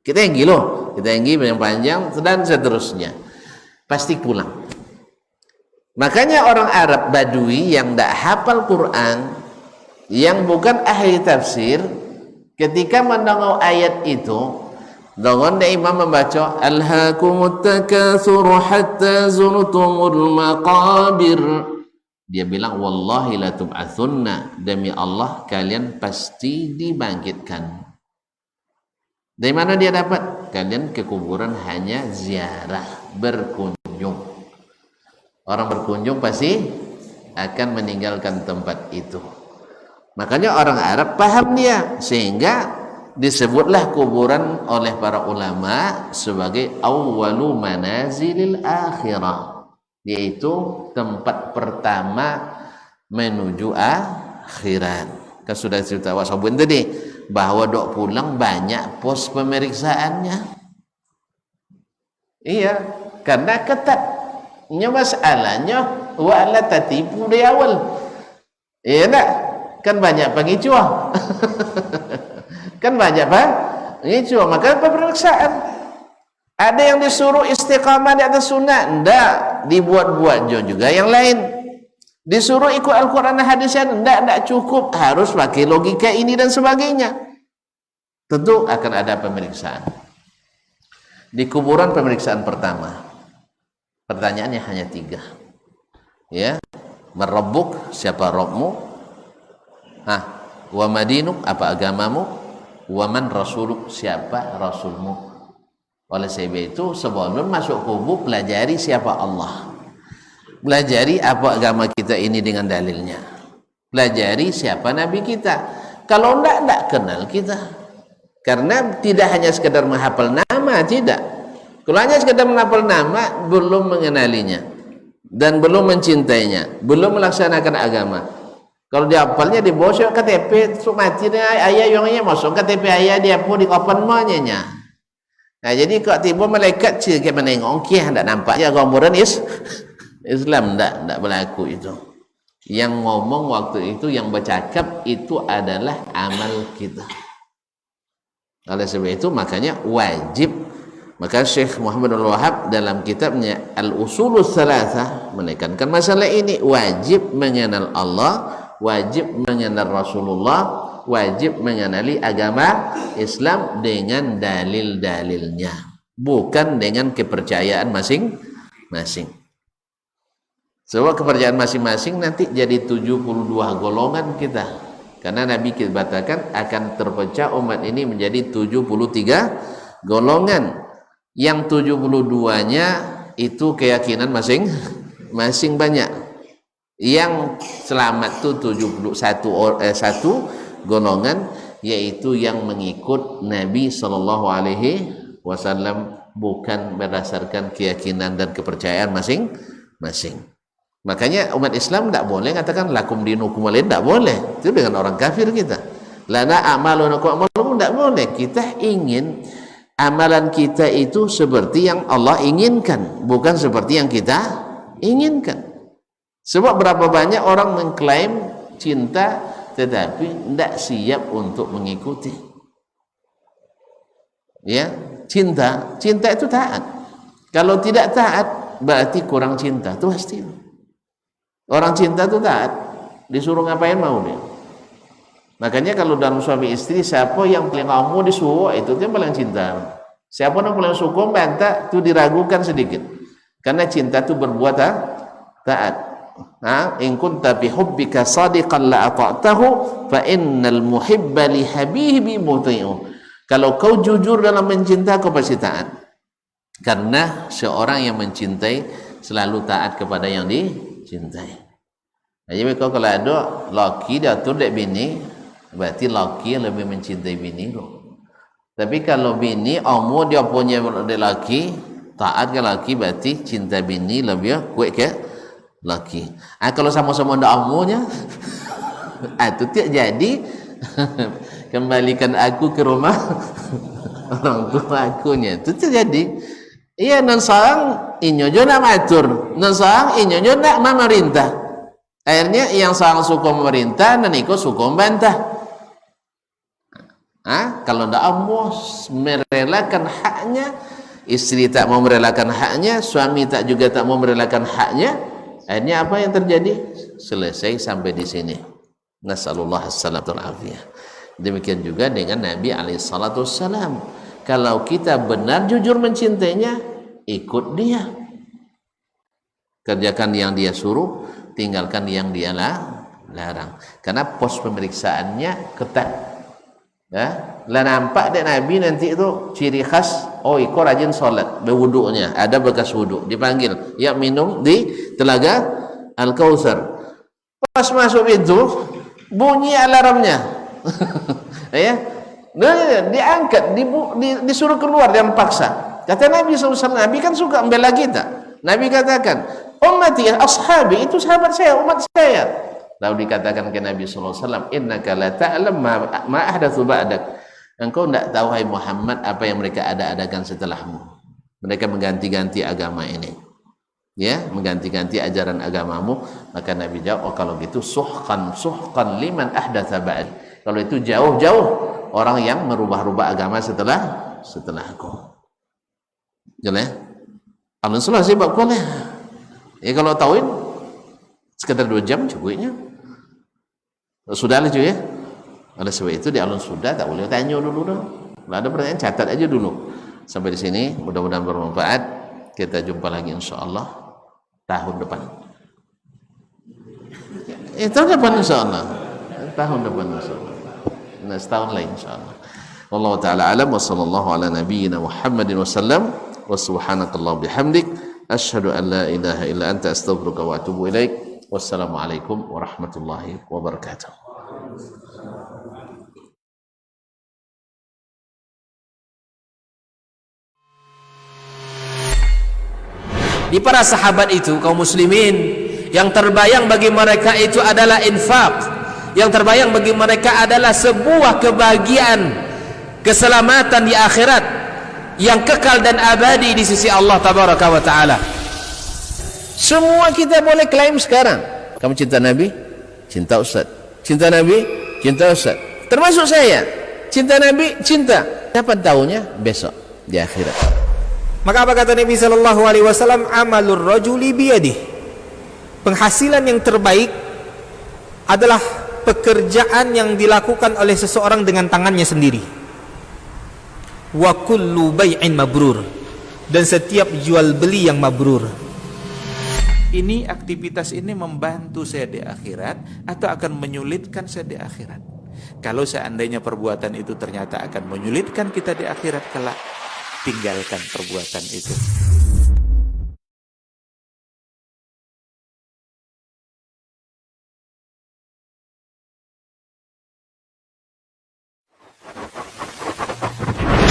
Kita yang gilo, kita yang Padang Panjang dan seterusnya, pasti pulang. Makanya orang Arab Badui yang tidak hafal Quran, yang bukan ahli tafsir, ketika mendengar ayat itu, dengan imam membaca alhaakumut takatsur hatta zurtumul maqabir, dia bilang wallahi la tub'atsunna, demi Allah kalian pasti dibangkitkan. Dari mana dia dapat? Kalian ke kuburan hanya ziarah, berkunjung. Orang berkunjung pasti akan meninggalkan tempat itu. Makanya orang Arab paham dia, sehingga disebutlah kuburan oleh para ulama sebagai awwalu manazilil akhirah, yaitu tempat pertama menuju akhirat. Kan sudah cerita wasabun tadi bahwa dok pulang banyak pos pemeriksaannya. Iya, karena ketat. Masalahnya wala tatipu dari awal. Iya tak? Kan banyak pengicuah. Kan banyak pengicuah, maka pemeriksaan. Ada yang disuruh istiqamah di atas sunnah, enggak, dibuat-buat juga yang lain. Disuruh ikut Al-Quran dan hadisnya, enggak cukup, harus pakai logika ini dan sebagainya. Tentu akan ada pemeriksaan. Di kuburan pemeriksaan pertama, pertanyaannya hanya 3. Ya, Merabbuk, siapa Rabbmu? Wa madinuk, apa agamamu? Wa man rasuluk, siapa rasulmu? Oleh sebab itu sebelum masuk kubur pelajari siapa Allah, pelajari apa agama kita ini dengan dalilnya, pelajari siapa Nabi kita. Kalau tidak kenal kita, karena tidak hanya sekedar menghafal nama, tidak. Kalau hanya sekedar menghafal nama, belum mengenalinya dan belum mencintainya, belum melaksanakan agama. Kalau dihafalnya di bawah KTP, mati ayah yang masuk KTP ayah dia pun di kapan maunya. Nah, jadi kok tiba malaikat kayak menengok kia tak nampak ya gambaran Islam tak berlaku itu. Yang ngomong waktu itu, yang bercakap itu adalah amal kita. Oleh sebab itu makanya wajib, maka Syekh Muhammad Al-Wahhab dalam kitabnya Al-Usulus Tsalatsa menekankan masalah ini, wajib mengenal Allah, wajib mengenal Rasulullah, wajib mengenali agama Islam dengan dalil-dalilnya, bukan dengan kepercayaan masing-masing. Sebab kepercayaan masing-masing nanti jadi 72 golongan kita. Karena Nabi kita katakan akan terpecah umat ini menjadi 73 golongan. Yang 72-nya itu keyakinan masing-masing banyak. Yang selamat itu satu golongan, yaitu yang mengikut Nabi SAW, bukan berdasarkan keyakinan dan kepercayaan masing-masing. Makanya umat Islam tidak boleh katakan lakum dinukum waliy, tidak boleh. Itu dengan orang kafir kita. Lana amaluna wa amalukum, tidak boleh. Kita ingin amalan kita itu seperti yang Allah inginkan, bukan seperti yang kita inginkan. Sebab berapa banyak orang mengklaim cinta tetapi tidak siap untuk mengikuti. Ya, cinta itu taat. Kalau tidak taat berarti kurang cinta. Itu pasti. Orang cinta itu taat, disuruh ngapain mau dia. Makanya kalau dalam suami istri, siapa yang paling kamu disuruh itu dia paling cinta. Siapa yang paling suka bantah itu diragukan sedikit. Karena cinta itu berbuat taat. In kunta bi hubbika sadiqan la ata'tahu fa innal muhibba li habibi muti'u. Kalau kau jujur dalam mencinta, kau pasti taat. Karena seorang yang mencintai selalu taat kepada yang dicintai. Jadi kalau ada laki dia atur dek bini, berarti laki lebih mencintai bini kok. Tapi kalau bini omu dia punya laki, taat ke laki, berarti cinta bini lebih kuat ke laki. Kalau sama-sama ndak omunya, itu tidak jadi. Kembalikan aku ke rumah orang tua akunya, itu terjadi. Iya, nan seorang inyo jo nak matur, nan seorang inyo jo nak memerintah. Akhirnya yang seorang suka memerintah, nan ikut suka membantah. Kalau ndak mau merelakan haknya, istri tak mau merelakan haknya, suami tak mau merelakan haknya, akhirnya apa yang terjadi? Selesai sampai di sini. Nasallallahu as-salamatu al-afiyah. Demikian juga dengan Nabi alaihissalam. Kalau kita benar jujur mencintainya, ikut dia. Kerjakan yang dia suruh, tinggalkan yang dia larang. Karena pos pemeriksaannya ketat. Ya, lah nampak dek Nabi nanti itu ciri khas, oh ikut rajin sholat, berwuduknya, ada bekas wuduk, dipanggil, ya minum di telaga Al-Kautsar. Pas masuk itu, bunyi alarmnya. Ya, diangkat, disuruh keluar dengan paksa. Kata Nabi SAW, Nabi kan suka membela kita. Nabi katakan, ummati ashabi, itu sahabat saya, umat saya. Lalu dikatakan ke Nabi SAW, innaka la ta'lam ma ahdatsu ba'dak. Engkau tidak tahu hai Muhammad apa yang mereka ada-adakan setelahmu. Mereka mengganti-ganti agama ini. Ya, mengganti-ganti ajaran agamamu. Maka Nabi jawab, oh kalau gitu suhqan liman ahdatsa ba'd. Kalau itu jauh-jauh orang yang merubah-rubah agama setelahku. Jelas? Alun sulah sih bab boleh. Ya kalau tahuin sekitar 2 jam cukupnya. Sudah lah cuy ya. Oleh sebab itu di alun sudah tak boleh tanya dulu dah. Kalau ada pertanyaan catat aja dulu. Sampai di sini mudah-mudahan bermanfaat. Kita jumpa lagi insyaallah tahun depan. Tahun depan insyaallah. Tahun depan insyaallah. Nah, setahun lagi insyaallah. Wallahu taala alam wa sallallahu ala nabiyyina Muhammadin wasallam wa subhanakallah bihamdik asyhadu an la ilaha illa anta astaghfiruka wa atubu ilaik. Wassalamualaikum warahmatullahi wabarakatuh. Di para sahabat itu, kaum muslimin, yang terbayang bagi mereka itu adalah infak, yang terbayang bagi mereka adalah sebuah kebahagiaan, keselamatan di akhirat yang kekal dan abadi di sisi Allah tabaraka wa taala. Semua kita boleh klaim sekarang. Kamu cinta Nabi? Cinta Ustaz. Cinta Nabi? Cinta Ustaz. Termasuk saya. Cinta Nabi? Cinta. Kapan tahunya? Besok di akhirat. Maka apa kata Nabi sallallahu alaihi wasallam? Amalur rajuli biyadih. Penghasilan yang terbaik adalah pekerjaan yang dilakukan oleh seseorang dengan tangannya sendiri. Wa kullu bai'in mabrur. Dan setiap jual beli yang mabrur. Ini aktivitas ini membantu saya di akhirat atau akan menyulitkan saya di akhirat. Kalau seandainya perbuatan itu ternyata akan menyulitkan kita di akhirat kelak, tinggalkan perbuatan itu.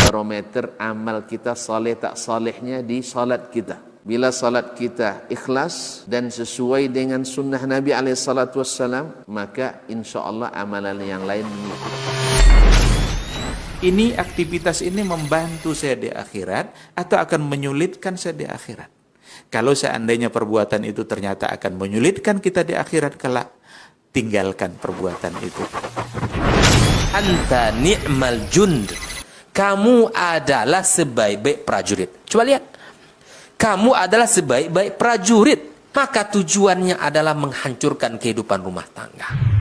Barometer amal kita saleh tak salehnya di salat kita. Bila salat kita ikhlas dan sesuai dengan sunnah Nabi SAW, maka insya Allah amalan yang lain mengikut. Ini aktivitas ini membantu saya di akhirat atau akan menyulitkan saya di akhirat. Kalau seandainya perbuatan itu ternyata akan menyulitkan kita di akhirat kelak, tinggalkan perbuatan itu. Anta ni'mal jund. Kamu adalah sebaik-baik prajurit. Coba lihat. Kamu adalah sebaik-baik prajurit. Maka tujuannya adalah menghancurkan kehidupan rumah tangga.